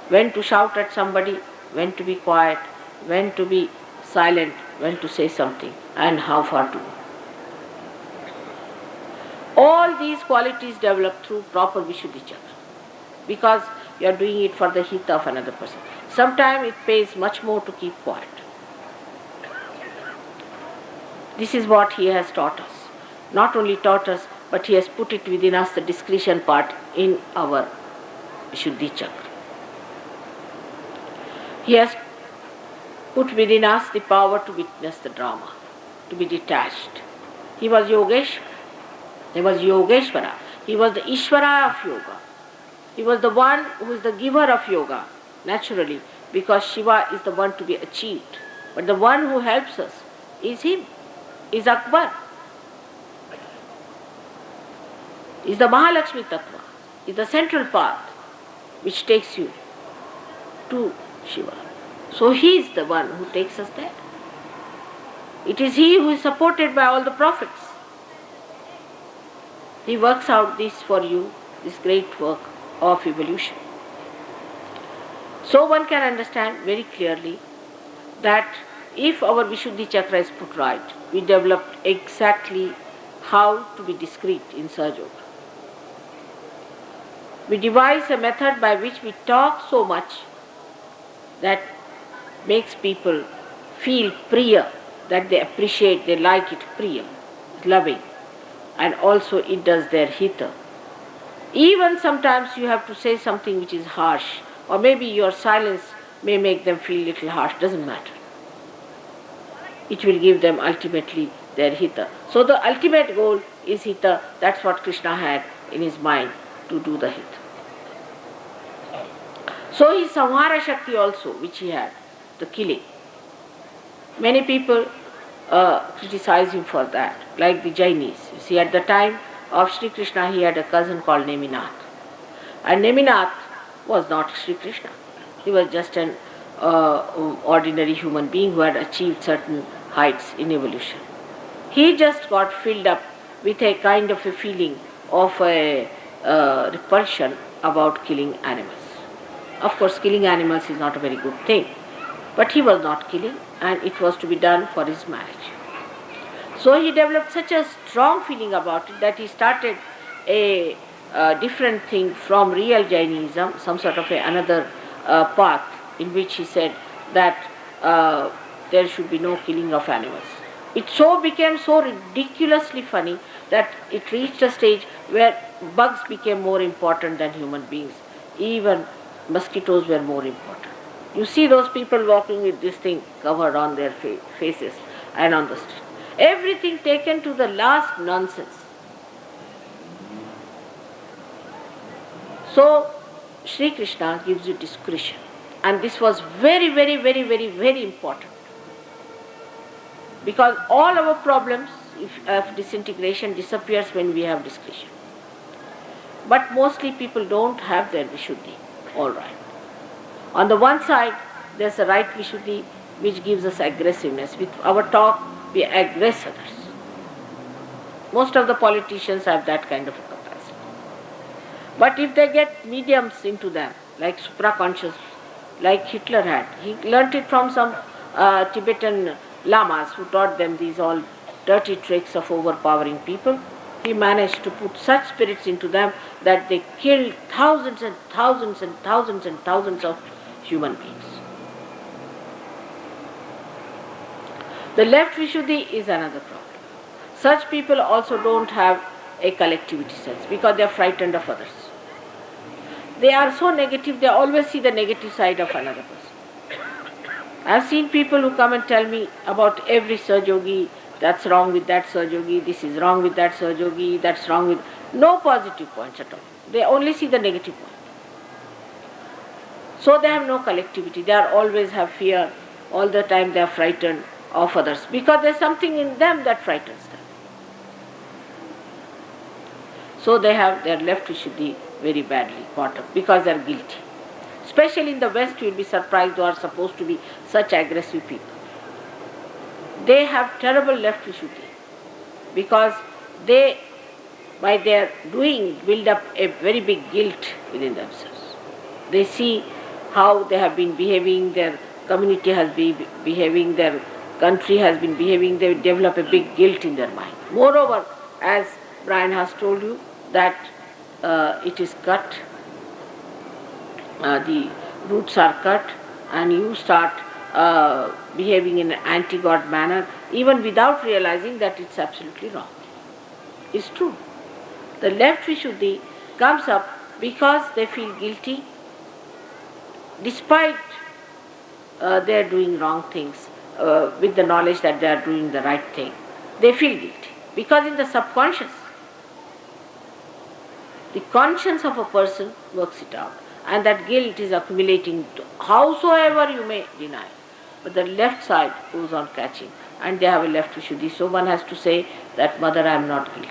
When to shout at somebody, when to be quiet, when to be silent, when to say something, and how far to go. All these qualities develop through proper Vishuddhi chakra, because you are doing it for the hita of another person. Sometimes it pays much more to keep quiet. This is what he has taught us. Not only taught us, but he has put it within us, the discretion part, in our Vishuddhi chakra. He has put within us the power to witness the drama, to be detached. He was Yogeshwara. He was Yogeshwara. He was the Ishvara of yoga. He was the one who is the giver of yoga, naturally, because Shiva is the one to be achieved. But the one who helps us is him, is Akbar, is the Mahalakshmi Tattva, is the central path which takes you to Shiva. So he is the one who takes us there. It is he who is supported by all the prophets. He works out this for you, this great work of evolution. So one can understand very clearly that if our Vishuddhi chakra is put right, we developed exactly how to be discreet in Sahaja. We devise a method by which we talk so much that makes people feel priya, that they appreciate, they like it, priya, loving, and also it does their hita. Even sometimes you have to say something which is harsh, or maybe your silence may make them feel little harsh, doesn't matter. It will give them ultimately their hita. So the ultimate goal is hita. That's what Krishna had in his mind. to do the hit. So his Samhara Shakti also, which he had, the killing. Many people criticize him for that, like the Jainis. You see, at the time of Shri Krishna, he had a cousin called Neminath. And Neminath was not Shri Krishna. He was just an ordinary human being who had achieved certain heights in evolution. He just got filled up with a kind of a feeling of a repulsion about killing animals. Of course, killing animals is not a very good thing, but he was not killing, and it was to be done for his marriage. So he developed such a strong feeling about it that he started a different thing from real Jainism, some sort of another path in which he said that there should be no killing of animals. It so became so ridiculously funny that it reached a stage where bugs became more important than human beings. Even mosquitoes were more important. You see those people walking with this thing covered on their faces and on the street. Everything taken to the last nonsense. So, Shri Krishna gives you discretion. And this was very, very, very, very, very important. Because all our problems of disintegration disappears when we have discretion. But mostly people don't have their Vishuddhi. All right. On the one side, there's a right Vishuddhi which gives us aggressiveness. With our talk, we aggress others. Most of the politicians have that kind of a capacity. But if they get mediums into them, like supraconscious, like Hitler had, he learnt it from some Tibetan lamas who taught them these all dirty tricks of overpowering people. He managed to put such spirits into them that they killed thousands and thousands and thousands and thousands of human beings. The left Vishuddhi is another problem. Such people also don't have a collectivity sense because they are frightened of others. They are so negative, they always see the negative side of another person. I have seen people who come and tell me about every Sahaja, that's wrong with that Sahaja, this is wrong with that Sahaja, that's wrong with... No positive points at all. They only see the negative point. So they have no collectivity. They are always have fear. All the time they are frightened of others because there is something in them that frightens them. So they have their left Vishuddhi very badly caught up because they are guilty. Especially in the West, you will be surprised, who are supposed to be such aggressive people. They have terrible left Vishuddhi because they, by their doing, build up a very big guilt within themselves. They see how they have been behaving, their community has been behaving, their country has been behaving, they develop a big guilt in their mind. Moreover, as Brian has told you, that it is cut, the roots are cut, and you start behaving in an anti-God manner, even without realizing that it's absolutely wrong. It's true. The left Vishuddhi comes up because they feel guilty, despite they are doing wrong things, with the knowledge that they are doing the right thing. They feel guilty. Because in the subconscious, the conscience of a person works it out. And that guilt is accumulating howsoever you may deny. But the left side goes on catching. And they have a left Vishuddhi. So one has to say that, Mother, I am not guilty.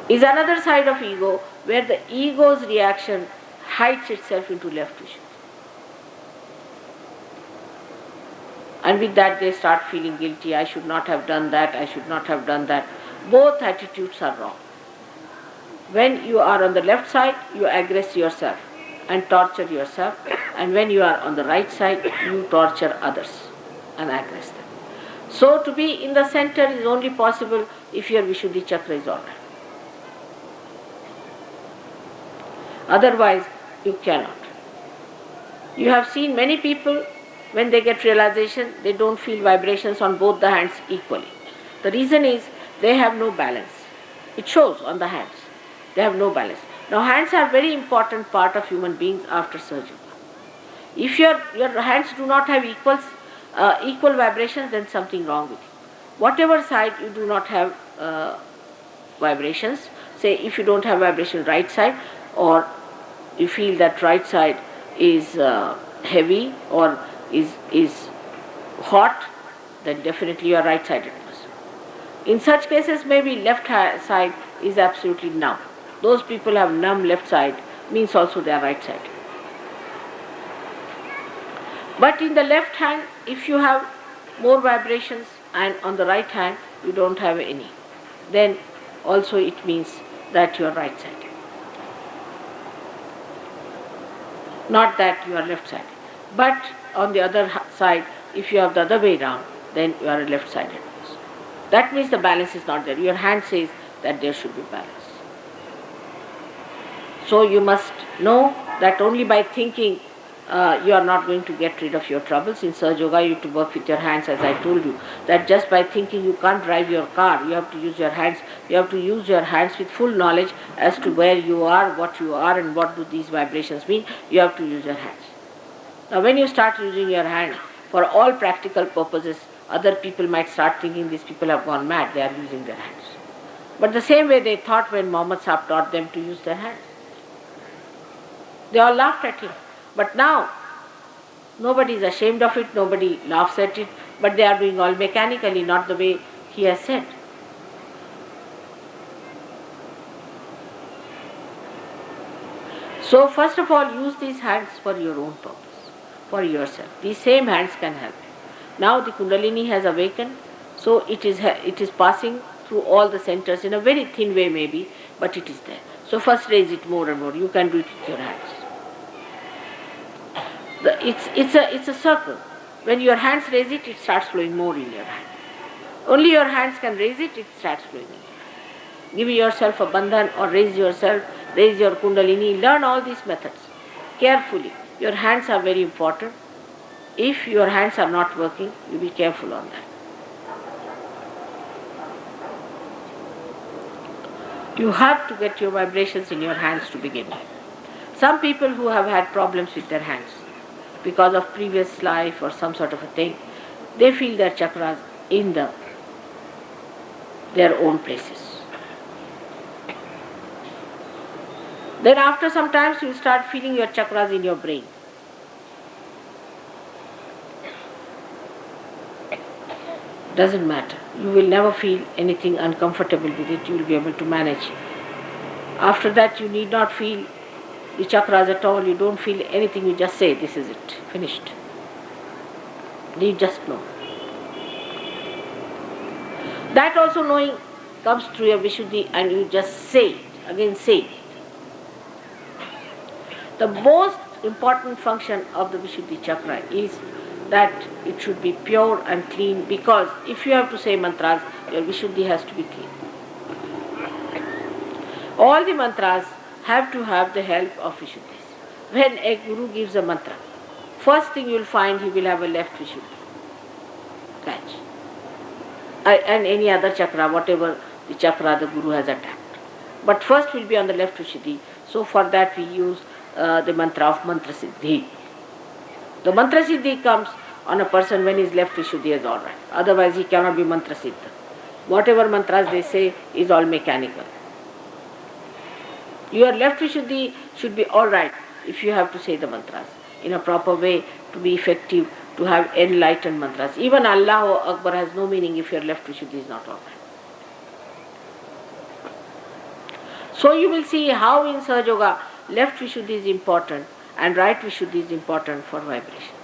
Is another side of ego where the ego's reaction hides itself into left Vishuddhi. And with that they start feeling guilty. I should not have done that. I should not have done that. Both attitudes are wrong. When you are on the left side, you aggress yourself and torture yourself. And when you are on the right side, you torture others and aggress them. So to be in the center is only possible if your Vishuddhi chakra is alright. Otherwise, you cannot. You have seen many people, when they get realization, they don't feel vibrations on both the hands equally. The reason is they have no balance. It shows on the hands. They have no balance. Now hands are a very important part of human beings after surgery. If your hands do not have equal vibrations, then something wrong with you. Whatever side you do not have vibrations, say if you don't have vibration right side, or you feel that right side is heavy or is hot, then definitely you are right-sided person. In such cases, maybe left side is absolutely numb. Those people have numb left side, means also they are right-sided. But in the left hand, if you have more vibrations and on the right hand you don't have any, then also it means that you are right-sided. Not that you are left-sided. But on the other side, if you have the other way round, then you are a left-sided person. That means the balance is not there. Your hand says that there should be balance. So you must know that only by thinking you are not going to get rid of your troubles. In Sahaja Yoga, you have to work with your hands, as I told you. That just by thinking you can't drive your car. You have to use your hands. You have to use your hands with full knowledge as to where you are, and what do these vibrations mean. You have to use your hands. Now when you start using your hand for all practical purposes, other people might start thinking these people have gone mad, they are using their hands. But the same way they thought when Muhammad Sahib taught them to use their hands. They all laughed at him. But now, nobody is ashamed of it, nobody laughs at it, but they are doing all mechanically, not the way he has said. So first of all, use these hands for your own purpose, for yourself. These same hands can help you. Now the Kundalini has awakened, so it is passing through all the centers in a very thin way maybe, but it is there. So first raise it more and more. You can do it with your hands. It's a circle. When your hands raise it, it starts flowing more in your hand. Only your hands can raise it, it starts flowing in your hand. Give yourself a bandhan or raise yourself, raise your Kundalini. Learn all these methods carefully. Your hands are very important. If your hands are not working, you be careful on that. You have to get your vibrations in your hands to begin with. Some people who have had problems with their hands because of previous life or some sort of a thing, they feel their chakras in their own places. Then after some time you start feeling your chakras in your brain. Doesn't matter. You will never feel anything uncomfortable with it. You will be able to manage. After that you need not feel the chakras at all. You don't feel anything. You just say, this is it. Finished. You just know. That also knowing comes through your Vishuddhi and you just say it. Again say it. The most important function of the Vishuddhi chakra is that it should be pure and clean, because if you have to say mantras, your Vishuddhi has to be clean. All the mantras have to have the help of Vishuddhis. When a Guru gives a mantra, first thing you will find he will have a left Vishuddhi patch. And any other chakra, whatever the chakra the Guru has attacked. But first will be on the left Vishuddhi. So for that we use the mantra of Mantra Siddhi. The Mantra Siddhi comes on a person when his left Vishuddhi is alright. Otherwise he cannot be Mantra Siddha. Whatever mantras they say is all mechanical. Your left Vishuddhi should be alright if you have to say the mantras in a proper way to be effective, to have enlightened mantras. Even Allahu Akbar has no meaning if your left Vishuddhi is not alright. So you will see how in Sahaja Yoga left Vishuddhi is important and right Vishuddhi is important for vibration.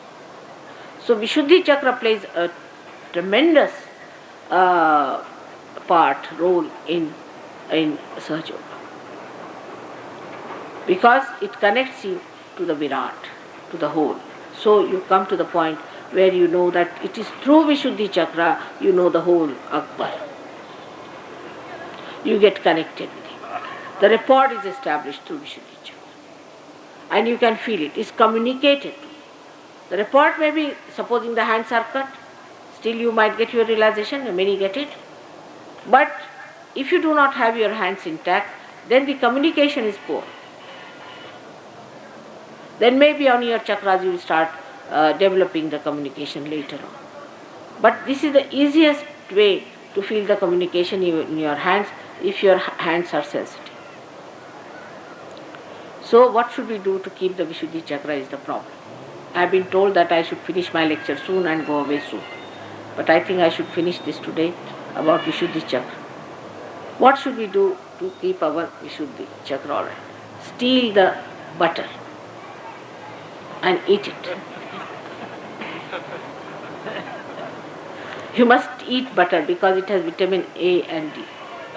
So Vishuddhi chakra plays a tremendous role in Sahaja Yoga, because it connects you to the Virat, to the whole. So you come to the point where you know that it is through Vishuddhi chakra you know the whole Akbar. You get connected with him. The rapport is established through Vishuddhi chakra. And you can feel it. It's communicated. The rapport may be, supposing the hands are cut, still you might get your realization, many get it. But if you do not have your hands intact, then the communication is poor. Then maybe on your chakras you will start developing the communication later on. But this is the easiest way to feel the communication in your hands if your hands are sensitive. So what should we do to keep the Vishuddhi chakra is the problem. I have been told that I should finish my lecture soon and go away soon. But I think I should finish this today about Vishuddhi chakra. What should we do to keep our Vishuddhi chakra all right? Steal the butter and eat it. You must eat butter because it has vitamin A and D.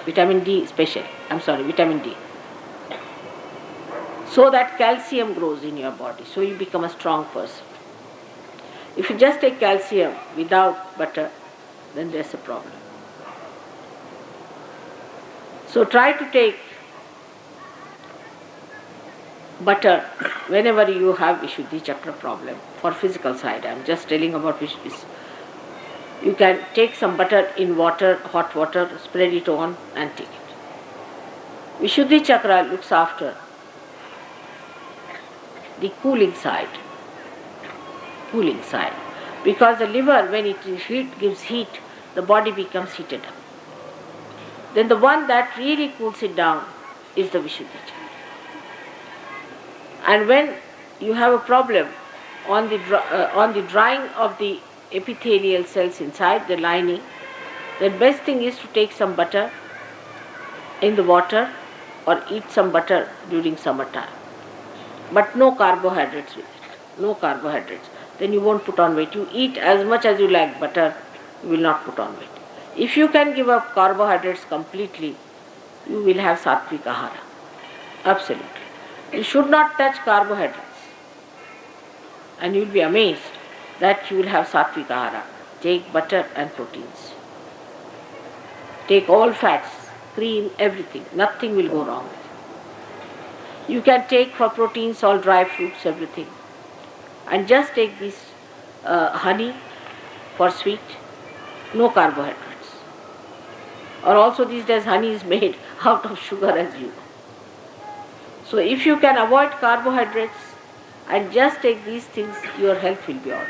Vitamin D especially. Vitamin D. So that calcium grows in your body. So you become a strong person. If you just take calcium without butter, then there's a problem. So try to take butter whenever you have Vishuddhi chakra problem. For physical side, I'm just telling about Vishuddhi. You can take some butter in water, hot water, spread it on and take it. Vishuddhi chakra looks after the cooling side. Because the liver, when it gives heat, the body becomes heated up. Then the one that really cools it down is the Vishuddhi chakra. And when you have a problem on the drying of the epithelial cells inside the lining, the best thing is to take some butter in the water or eat some butter during summertime. But no carbohydrates with it. No carbohydrates. Then you won't put on weight. You eat as much as you like butter, you will not put on weight. If you can give up carbohydrates completely, you will have sattvic ahara. Absolutely. You should not touch carbohydrates. And you will be amazed that you will have sattvic ahara. Take butter and proteins. Take all fats, cream, everything. Nothing will go wrong. You can take for proteins all dry fruits, everything. And just take this honey for sweet, no carbohydrates. Or also these days honey is made out of sugar, as you know. So if you can avoid carbohydrates and just take these things, your health will be all right.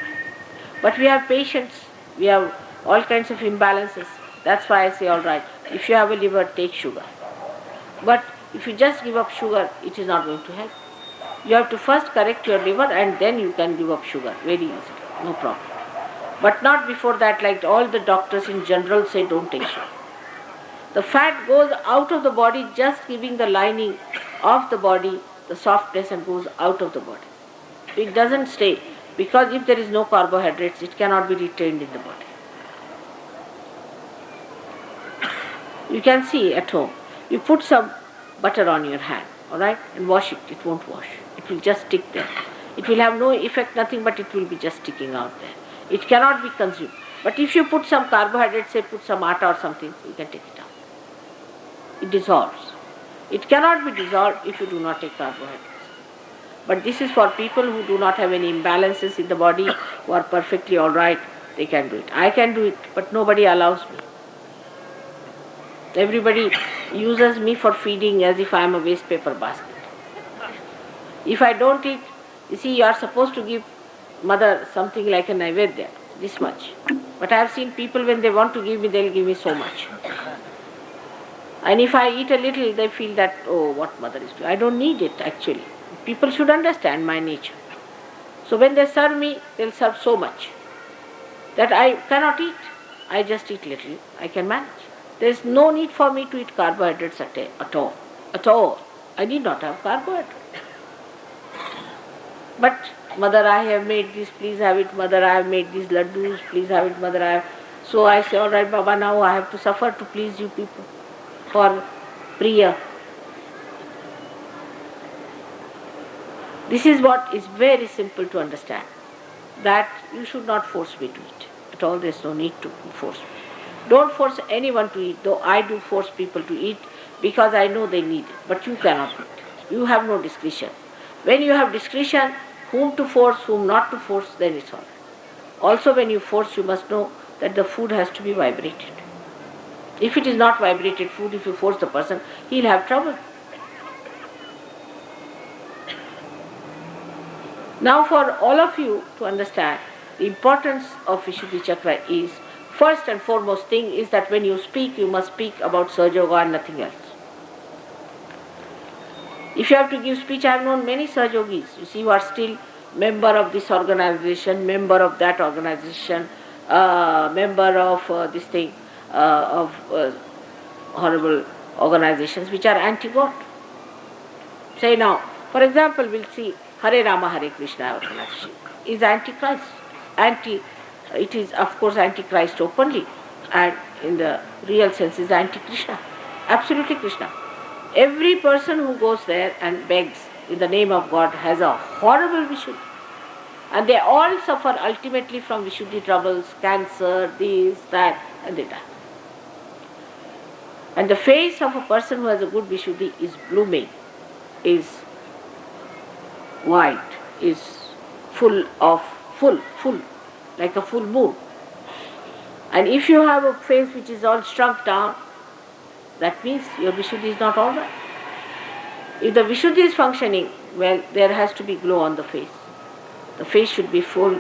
But we have patients, we have all kinds of imbalances. That's why I say, all right, if you have a liver, take sugar. But if you just give up sugar, it is not going to help. You have to first correct your liver and then you can give up sugar very easily, no problem. But not before that, like all the doctors in general say, don't take sugar. The fat goes out of the body, just giving the lining of the body the softness and goes out of the body. It doesn't stay, because if there is no carbohydrates, it cannot be retained in the body. You can see at home, you put some butter on your hand, alright, and wash it. It won't wash. It will just stick there. It will have no effect, nothing, but it will be just sticking out there. It cannot be consumed. But if you put some carbohydrates, say put some atta or something, you can take it out. It dissolves. It cannot be dissolved if you do not take carbohydrates. But this is for people who do not have any imbalances in the body, who are perfectly alright, they can do it. I can do it, but nobody allows me. Everybody uses me for feeding as if I am a waste paper basket. If I don't eat, you see, you are supposed to give mother something like a naivedya, this much. But I have seen people, when they want to give me, they will give me so much. And if I eat a little, they feel that, oh, what mother is doing. I don't need it, actually. People should understand my nature. So when they serve me, they'll serve so much that I cannot eat. I just eat little. I can manage. There is no need for me to eat carbohydrates at all. At all. I need not have carbohydrates. But, mother, I have made this, please have it. Mother, I have made these laddus, please have it. Mother, I have. So I say, all right, Baba, now I have to suffer to please you people for Priya. This is what is very simple to understand, that you should not force me to eat. At all, there is no need to force me. Don't force anyone to eat, though I do force people to eat because I know they need it. But you cannot eat. You have no discretion. When you have discretion, whom to force, whom not to force, then it's all right. Also, when you force, you must know that the food has to be vibrated. If it is not vibrated food, if you force the person, he'll have trouble. Now, for all of you to understand, the importance of Vishuddhi Chakra is, first and foremost thing is that when you speak, you must speak about Sahaja Yoga and nothing else. If you have to give speech, I have known many Sahajogis, you see, who are still member of this organization, member of that organization, member of this thing, of horrible organizations which are anti-God. Say now, for example, we'll see Hare Rama, Hare Krishna organization is anti-Christ. It is of course anti-Christ openly, and in the real sense is anti-Krishna. Absolutely Krishna. Every person who goes there and begs in the name of God has a horrible Vishuddhi. And they all suffer ultimately from Vishuddhi troubles, cancer, this, that, and they die. And the face of a person who has a good Vishuddhi is blooming, is white, is full, like a full moon. And if you have a face which is all shrunk down, that means your Vishuddhi is not all right. If the Vishuddhi is functioning well, there has to be glow on the face. The face should be full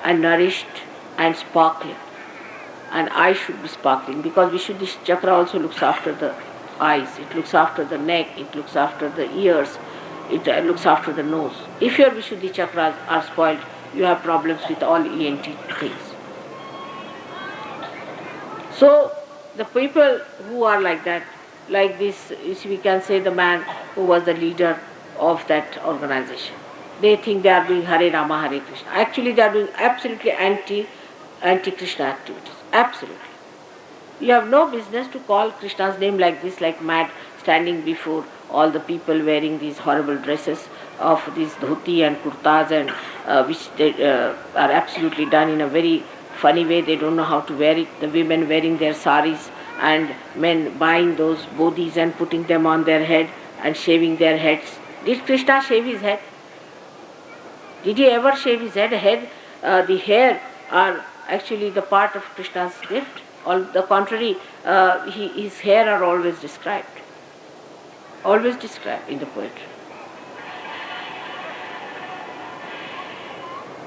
and nourished and sparkling. And eyes should be sparkling, because Vishuddhi chakra also looks after the eyes, it looks after the neck, it looks after the ears, it looks after the nose. If your Vishuddhi chakras are spoiled, you have problems with all ENT things. So, the people who are like that, like this, we can say the man who was the leader of that organization, they think they are doing Hare Rama, Hare Krishna. Actually, they are doing absolutely anti-Krishna activities. Absolutely. You have no business to call Krishna's name like this, like mad, standing before all the people wearing these horrible dresses of these dhoti and kurtas, and which they, are absolutely done in a very funny way. They don't know how to wear it. The women wearing their saris and men buying those bodhis and putting them on their head and shaving their heads. Did Krishna shave his head? Did he ever shave his head? The hair are actually the part of Krishna's gift. On the contrary, his hair are always described in the poetry.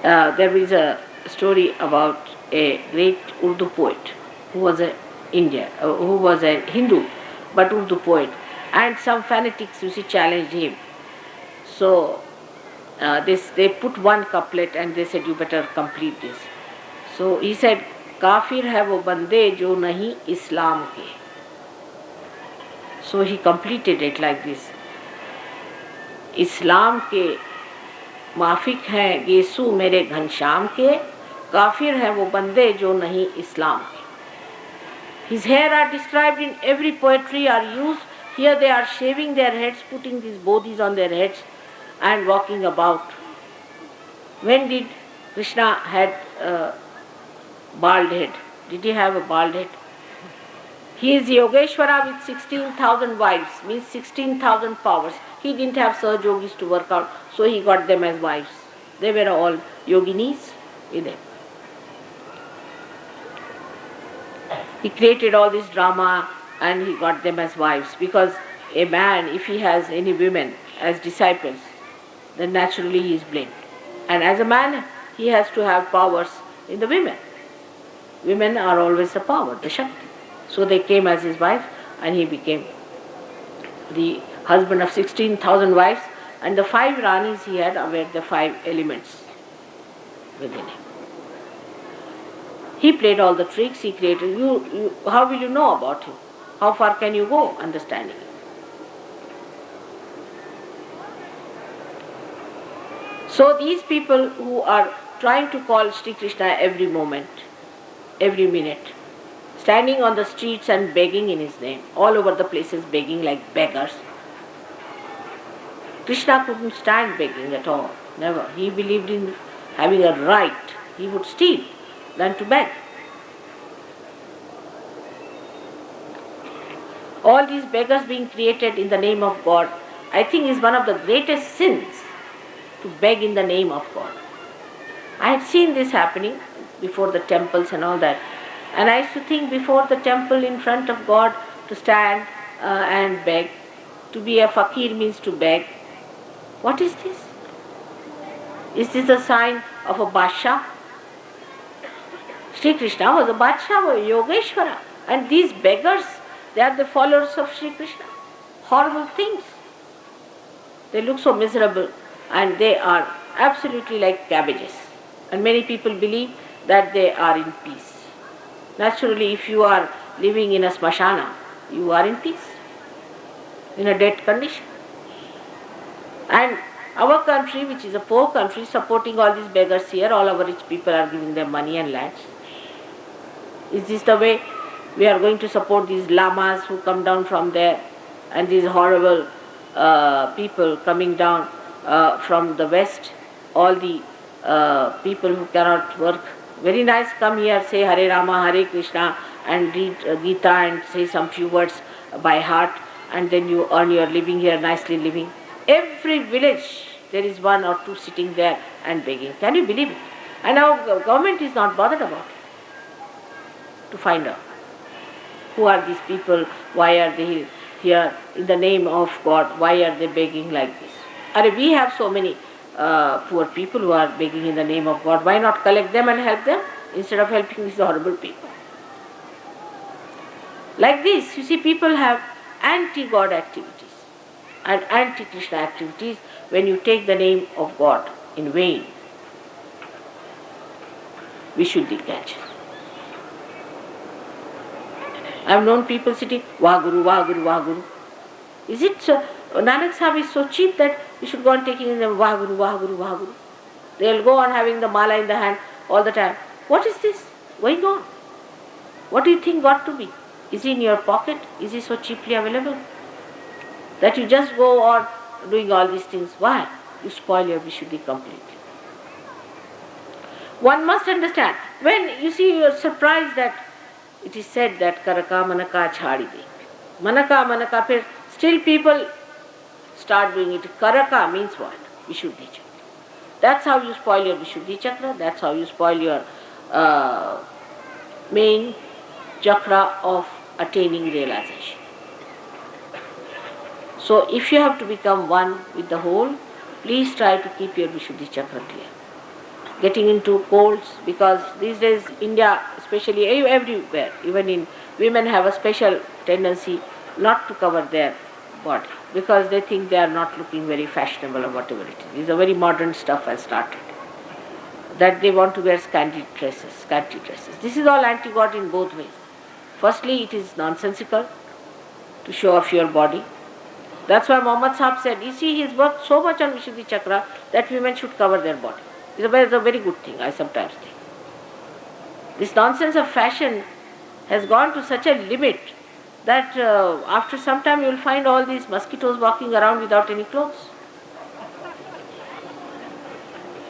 There is a story about a great Urdu poet who was who was a Hindu, but Urdu poet, and some fanatics, you see, challenged him. So they put one couplet and they said, you better complete this. So he said, काफिर है वो बंदे जो नहीं इस्लाम के. So he completed it like this. इस्लाम के माफिक हैं गेसू मेरे घनश्याम के, काफिर है वो बंदे जो नहीं इस्लाम के. His hair are described in every poetry are used. Here they are shaving their heads, putting these bodhis on their heads and walking about. When did Krishna had bald head? Did he have a bald head? He is Yogeshwara with 16,000 wives, means 16,000 powers. He didn't have Sahajogis to work out, so he got them as wives. They were all yoginis with him. He created all this drama and he got them as wives, because a man, if he has any women as disciples, then naturally he is blamed. And as a man, he has to have powers in the women. Women are always the power, the Shakti. So they came as his wife, and he became the husband of 16,000 wives, and the 5 Ranis he had were the 5 elements within him. He played all the tricks, he created. How will you know about him? How far can you go understanding him? So these people who are trying to call Shri Krishna every moment, every minute, standing on the streets and begging in his name, all over the places begging like beggars. Krishna couldn't stand begging at all, never. He believed in having a right. He would steal than to beg. All these beggars being created in the name of God, I think is one of the greatest sins, to beg in the name of God. I had seen this happening before the temples and all that. And I used to think, before the temple in front of God, to stand and beg. To be a fakir means to beg. What is this? Is this a sign of a Badshah? Shri Krishna was a Badshah, was a Yogeshwara. And these beggars, they are the followers of Shri Krishna. Horrible things. They look so miserable and they are absolutely like cabbages. And many people believe that they are in peace. Naturally, if you are living in a smashana, you are in peace, in a dead condition. And our country, which is a poor country, supporting all these beggars here, all our rich people are giving them money and lands. Is this the way we are going to support these lamas who come down from there and these horrible people coming down from the west, all the people who cannot work? Very nice, come here, say Hare Rama, Hare Krishna and read Gita and say some few words by heart, and then you earn your living here, nicely living. Every village there is one or two sitting there and begging. Can you believe it? And our government is not bothered about it to find out who are these people, why are they here in the name of God, why are they begging like this? We have so many poor people who are begging in the name of God. Why not collect them and help them instead of helping these horrible people? Like this, you see, people have anti-God activities and anti-Krishna activities when you take the name of God in vain. We should be catched. I have known people sitting, Vahguru, Vahguru, Vahguru. Is it so? Nanak Sahib is so cheap that you should go on taking in them Vahguru, Vahguru, Vahguru. They will go on having the mala in the hand all the time. What is this going on? What do you think God to be? Is he in your pocket? Is he so cheaply available that you just go on doing all these things? Why? You spoil your Vishuddhi completely. One must understand. When you see, you are surprised that it is said that Karaka Manaka Chhadi De. Manaka Manaka, phir still people start doing it. Karaka means what? Vishuddhi Chakra. That's how you spoil your Vishuddhi Chakra. That's how you spoil your main chakra of attaining realization. So if you have to become one with the whole, please try to keep your Vishuddhi Chakra clear. Getting into colds, because these days India, especially everywhere, even in women have a special tendency not to cover their body because they think they are not looking very fashionable or whatever it is. These are very modern stuff has started. That they want to wear scanty dresses. This is all anti-God in both ways. Firstly, it is nonsensical to show off your body. That's why Muhammad Sahib said, you see, he has worked so much on Vishuddhi Chakra that women should cover their body. It's a very good thing, I sometimes think. This nonsense of fashion has gone to such a limit that after some time you will find all these mosquitoes walking around without any clothes.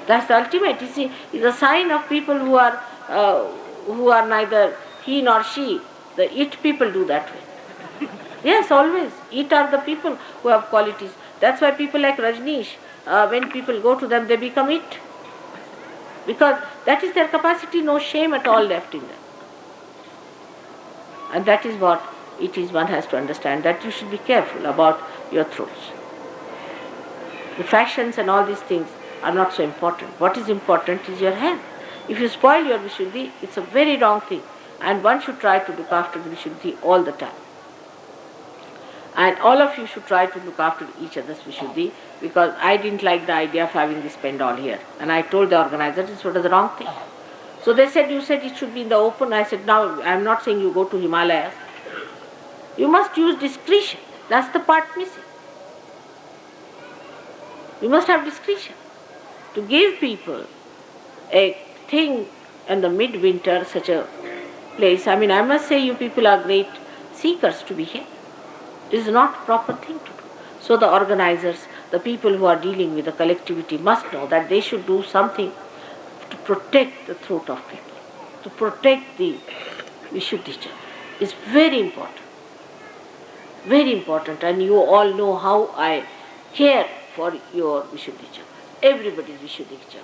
That's the ultimate. You see, it's a sign of people who are neither he nor she. The it people do that way. Yes, always. It are the people who have qualities. That's why people like Rajneesh, when people go to them, they become it. Because that is their capacity, no shame at all left in them. And that is what it is one has to understand, that you should be careful about your throats. The fashions and all these things are not so important. What is important is your health. If you spoil your Vishuddhi, it's a very wrong thing. And one should try to look after the Vishuddhi all the time. And all of you should try to look after each other's Vishuddhi, because I didn't like the idea of having this pendal here. And I told the organizer this was the wrong thing. So they said, you said it should be in the open. I said, now I am not saying you go to Himalayas. You must use discretion. That's the part missing. You must have discretion. To give people a thing in the midwinter, such a place, I mean, I must say you people are great seekers to be here. It is not a proper thing to do. So the organizers, the people who are dealing with the collectivity must know that they should do something to protect the throat of people, to protect the Vishuddhi Chakra. It's very important. Very important. And you all know how I care for your Vishuddhi Chakra. Everybody's Vishuddhi Chakra.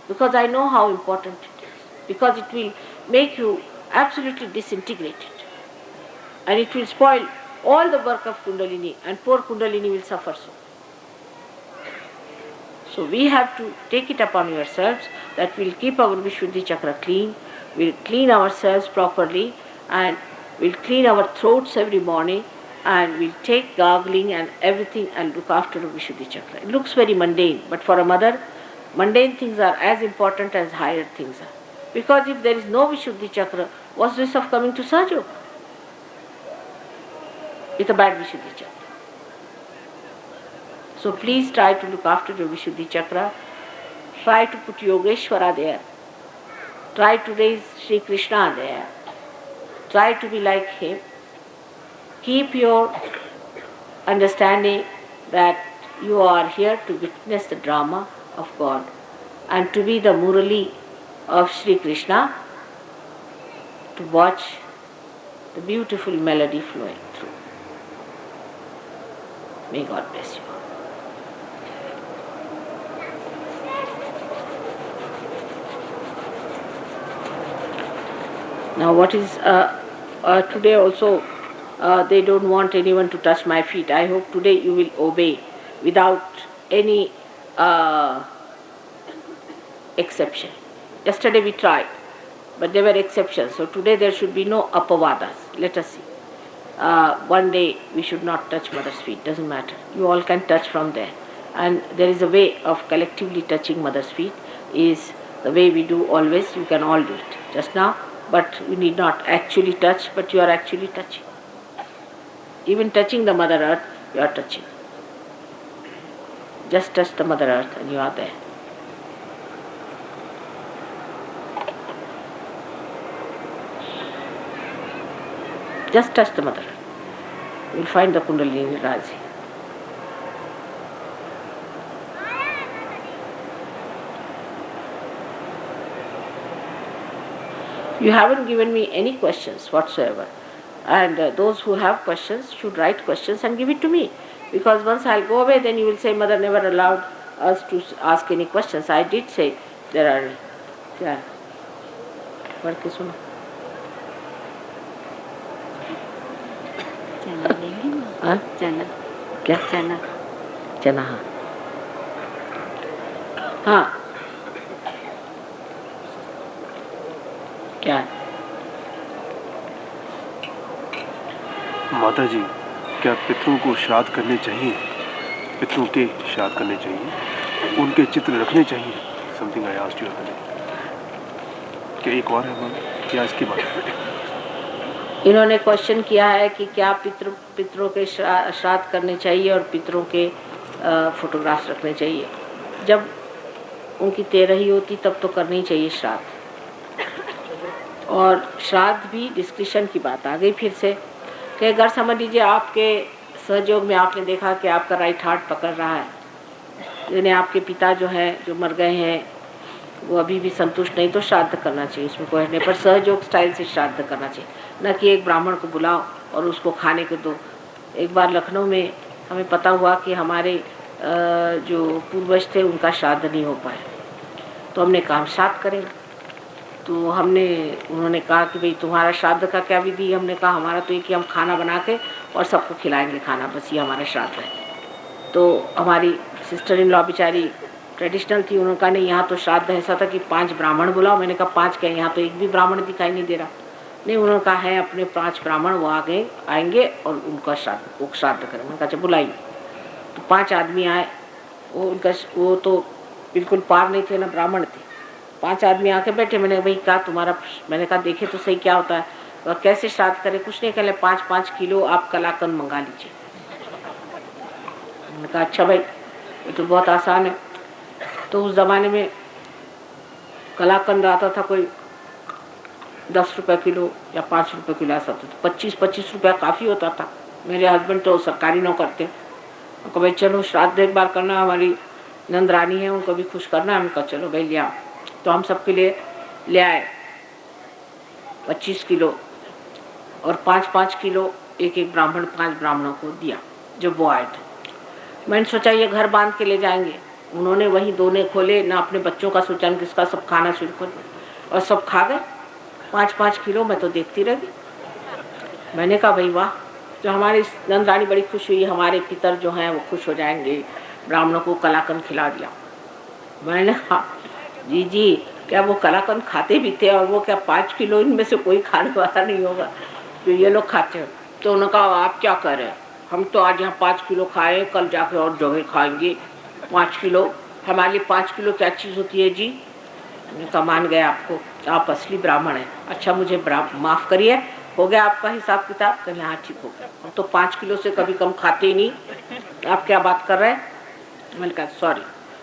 Because I know how important it is. Because it will make you absolutely disintegrated. And it will spoil all the work of Kundalini, and poor Kundalini will suffer so. So we have to take it upon ourselves that we'll keep our Vishuddhi Chakra clean, we'll clean ourselves properly, and we'll clean our throats every morning, and we'll take gargling and everything and look after the Vishuddhi Chakra. It looks very mundane, but for a mother, mundane things are as important as higher things are. Because if there is no Vishuddhi Chakra, what's the use of coming to Sahaja with a bad Vishuddhi Chakra? So please try to look after your Vishuddhi Chakra. Try to put Yogeshwara there. Try to raise Shri Krishna there. Try to be like him. Keep your understanding that you are here to witness the drama of God and to be the Murali of Shri Krishna, to watch the beautiful melody flowing through. May God bless you. Now what is today also they don't want anyone to touch my feet. I hope today you will obey without any exception. Yesterday we tried, but there were exceptions. So today there should be no apavadas. Let us see. One day we should not touch mother's feet. Doesn't matter. You all can touch from there. And there is a way of collectively touching mother's feet. Is the way we do always. You can all do it. Just now. But you need not actually touch, but you are actually touching. Even touching the Mother Earth, you are touching. Just touch the Mother Earth and you are there. Just touch the Mother Earth. You will find the Kundalini rising. You haven't given me any questions whatsoever. And those who have questions should write questions and give it to me. Because once I'll go away, then you will say, Mother never allowed us to ask any questions. I did say there are... Yeah. पढ़ के सुनो. चना लेंगे ना? हाँ? चना. क्या? चना. चना हाँ. हाँ. क्या? माता जी, क्या पितरों को श्राद्ध करने चाहिए? पितरों के श्राद्ध करने चाहिए? उनके चित्र रखने चाहिए? Something I asked you earlier. क्या एक और है मैम? क्या इसके बाद? इन्होंने क्वेश्चन किया है कि क्या पितरों के श्राद्ध करने चाहिए और पितरों के फोटोग्राफ्स रखने चाहिए. जब उनकी तेरही होती तब तो करनी चाहिए श्राद्ध. और श्राद्ध भी डिस्क्रिप्शन की बात आ गई फिर से कि अगर समझ लीजिए आपके सहयोग में आपने देखा कि आपका राइट हार्ट पकड़ रहा है, यानी आपके पिता जो हैं जो मर गए हैं वो अभी भी संतुष्ट नहीं, तो श्राद्ध करना चाहिए. उसमें कोई नहीं, पर सहयोग स्टाइल से श्राद्ध करना चाहिए. न कि एक ब्राह्मण को बुलाओ और उसको खाने को दो. एक बार लखनऊ में हमें पता हुआ कि हमारे जो पूर्वज थे उनका श्राद्ध नहीं हो पाया, तो हमने कहा हम श्राद्ध करेंगे. तो उन्होंने कहा कि भाई तुम्हारा श्राद्ध का क्या विधि? हमने कहा हमारा तो ये कि हम खाना बना के और सबको खिलाएंगे खाना, बस ये हमारा श्राद्ध है. तो हमारी सिस्टर इन लॉ बेचारी ट्रेडिशनल थी, उन्होंने कहा नहीं यहाँ तो श्राद्ध ऐसा था कि 5 ब्राह्मण बुलाओ. मैंने कहा 5 क्या, यहाँ तो एक भी ब्राह्मण दिखाई नहीं दे रहा. नहीं, उन्होंने कहा है अपने 5 ब्राह्मण वो आएंगे और उनका श्राद्ध करें. मैंने कहा अच्छा बुलाइए. तो 5 आदमी आए. वो तो बिल्कुल पार नहीं थे ना ब्राह्मण थे. 5 आदमी आके बैठे. मैंने भाई कहा तुम्हारा, मैंने कहा देखे तो सही क्या होता है, और कैसे श्राद्ध करें? कुछ नहीं, कहले 5-5 किलो आप कलाकंद मंगा लीजिए. मैंने कहा अच्छा भाई ये तो बहुत आसान है. तो उस ज़माने में कलाकंद आता था कोई 10 रुपये किलो या 5 रुपये किलो ऐसा था. तो 25-25 रुपया काफ़ी होता था. मेरे हस्बैंड तो सरकारी नौकर थे. उनको भाई चलो श्राद्ध एक बार करना, हमारी नंदरानी है उनको भी खुश करना है. हमको चलो भाई ले आओ. तो हम सबके लिए ले आए 25 किलो और 5-5 किलो एक ब्राह्मण 5 ब्राह्मणों को दिया जो वो आए थे. मैंने सोचा ये घर बांध के ले जाएंगे. उन्होंने वहीं दोने खोले ना, अपने बच्चों का सोचा न किसका, सब खाना शुरू कर और सब खा गए 5-5 किलो. मैं तो देखती रह गई. मैंने कहा भाई वाह. जो हमारी नंदरानी बड़ी खुश हुई, हमारे पितर जो हैं वो खुश हो जाएंगे, ब्राह्मणों को कलाकंद खिला दिया. मैंने कहा जी क्या वो कलाकंद खाते भी थे? और वो क्या 5 किलो इनमें से कोई खाने वाला नहीं होगा जो ये लोग खाते हो? तो तो उन्होंने कहा आप क्या कह रहे हैं, हम तो आज यहाँ 5 किलो खाए, कल जाके और जगह खाएंगे 5 किलो, हमारे लिए 5 किलो क्या चीज़ होती है जी। मैंने कहा मान गए आपको, आप असली ब्राह्मण हैं। अच्छा मुझे माफ़ करिए, हो गया आपका हिसाब किताब? कहले हाँ ठीक हो गया, हम तो 5 किलो से कभी कम खाते ही नहीं, आप क्या बात कर रहे हैं। मैंने कहा सॉरी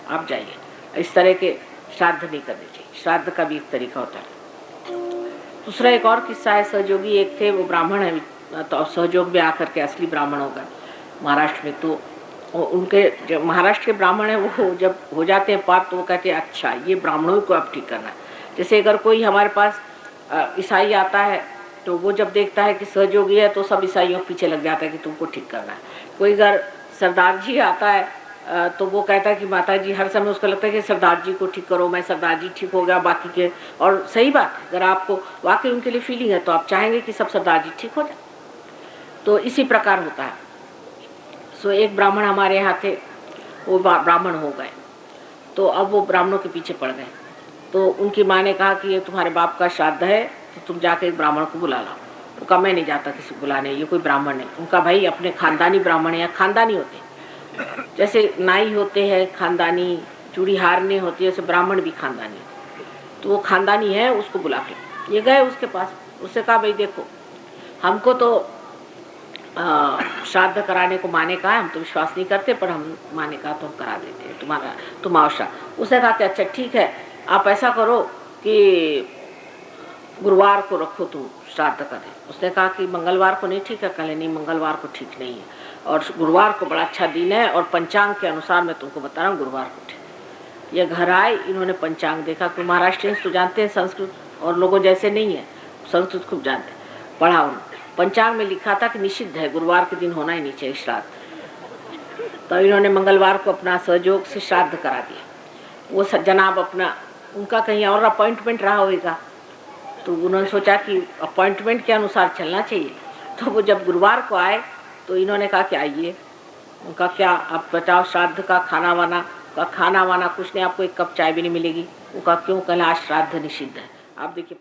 आप जाइए, इस तरह के श्राद्ध नहीं करने चाहिए, श्राद्ध का भी एक तरीका होता है। दूसरा एक और किस्सा है, सहयोगी एक थे, वो ब्राह्मण है, तो सहयोग में आकर के असली ब्राह्मण हो गए महाराष्ट्र में। तो उनके जो महाराष्ट्र के ब्राह्मण हैं वो जब हो जाते हैं पाप तो वो कहते हैं अच्छा ये ब्राह्मणों को अब ठीक करना है। जैसे अगर कोई हमारे पास ईसाई आता है तो वो जब देखता है कि सहयोगी है तो सब ईसाइयों के पीछे लग जाता है कि तुमको ठीक करना है। कोई अगर सरदार जी आता है तो वो कहता है कि माताजी, हर समय उसको लगता है कि सरदार जी को ठीक करो, मैं सरदार जी ठीक हो गया बाकी के। और सही बात है, अगर आपको वाकई उनके लिए फीलिंग है तो आप चाहेंगे कि सब सरदार जी ठीक हो जाए। तो इसी प्रकार होता है। सो एक ब्राह्मण हमारे यहाँ थे, वो ब्राह्मण हो गए, तो अब वो ब्राह्मणों के पीछे पड़ गए। तो उनकी माँ ने कहा कि ये तुम्हारे बाप का श्राद्ध है तो तुम जाके एक ब्राह्मण को बुला लाओ। वो कहा मैं नहीं जाता किसी को बुलाने, ये कोई ब्राह्मण नहीं। उनका भाई अपने खानदानी ब्राह्मण या खानदानी होते, जैसे नाई होते हैं खानदानी, चूड़ी हारने होती है, जैसे ब्राह्मण भी खानदानी होते। तो वो खानदानी है, उसको बुला के ये गए उसके पास। उससे कहा भाई देखो हमको तो श्राद्ध कराने को माने कहा, हम तो विश्वास नहीं करते पर हम माने कहा तो हम करा देते हैं तुम्हारा, तुम आओ श्राद्ध। उसने कहा कि अच्छा ठीक है, आप ऐसा करो कि गुरुवार को रखो तुम श्राद्ध करें। उसने कहा कि मंगलवार को नहीं ठीक है। कहले नहीं मंगलवार को ठीक नहीं है और गुरुवार को बड़ा अच्छा दिन है और पंचांग के अनुसार मैं तुमको बता रहा हूँ गुरुवार को ठीक। ये घर आए, इन्होंने पंचांग देखा, कि महाराष्ट्रियंस तो जानते हैं संस्कृत और लोगों जैसे नहीं है, संस्कृत खूब जानते हैं। पढ़ा उन्होंने, पंचांग में लिखा था कि निषिद्ध है, गुरुवार के दिन होना ही नहीं चाहिए श्राद्ध। तो इन्होंने मंगलवार को अपना सहयोग से श्राद्ध करा दिया। वो जनाब अपना, उनका कहीं और अपॉइंटमेंट रहा होगा तो उन्होंने सोचा कि अपॉइंटमेंट के अनुसार चलना चाहिए। तो वो जब गुरुवार को आए तो इन्होंने कहा कि आइए। उनका क्या आप बताओ श्राद्ध का खाना वाना का, खाना वाना कुछ नहीं, आपको एक कप चाय भी नहीं मिलेगी। उनका क्यों? कहला आज श्राद्ध निषिद्ध है। आप देखिए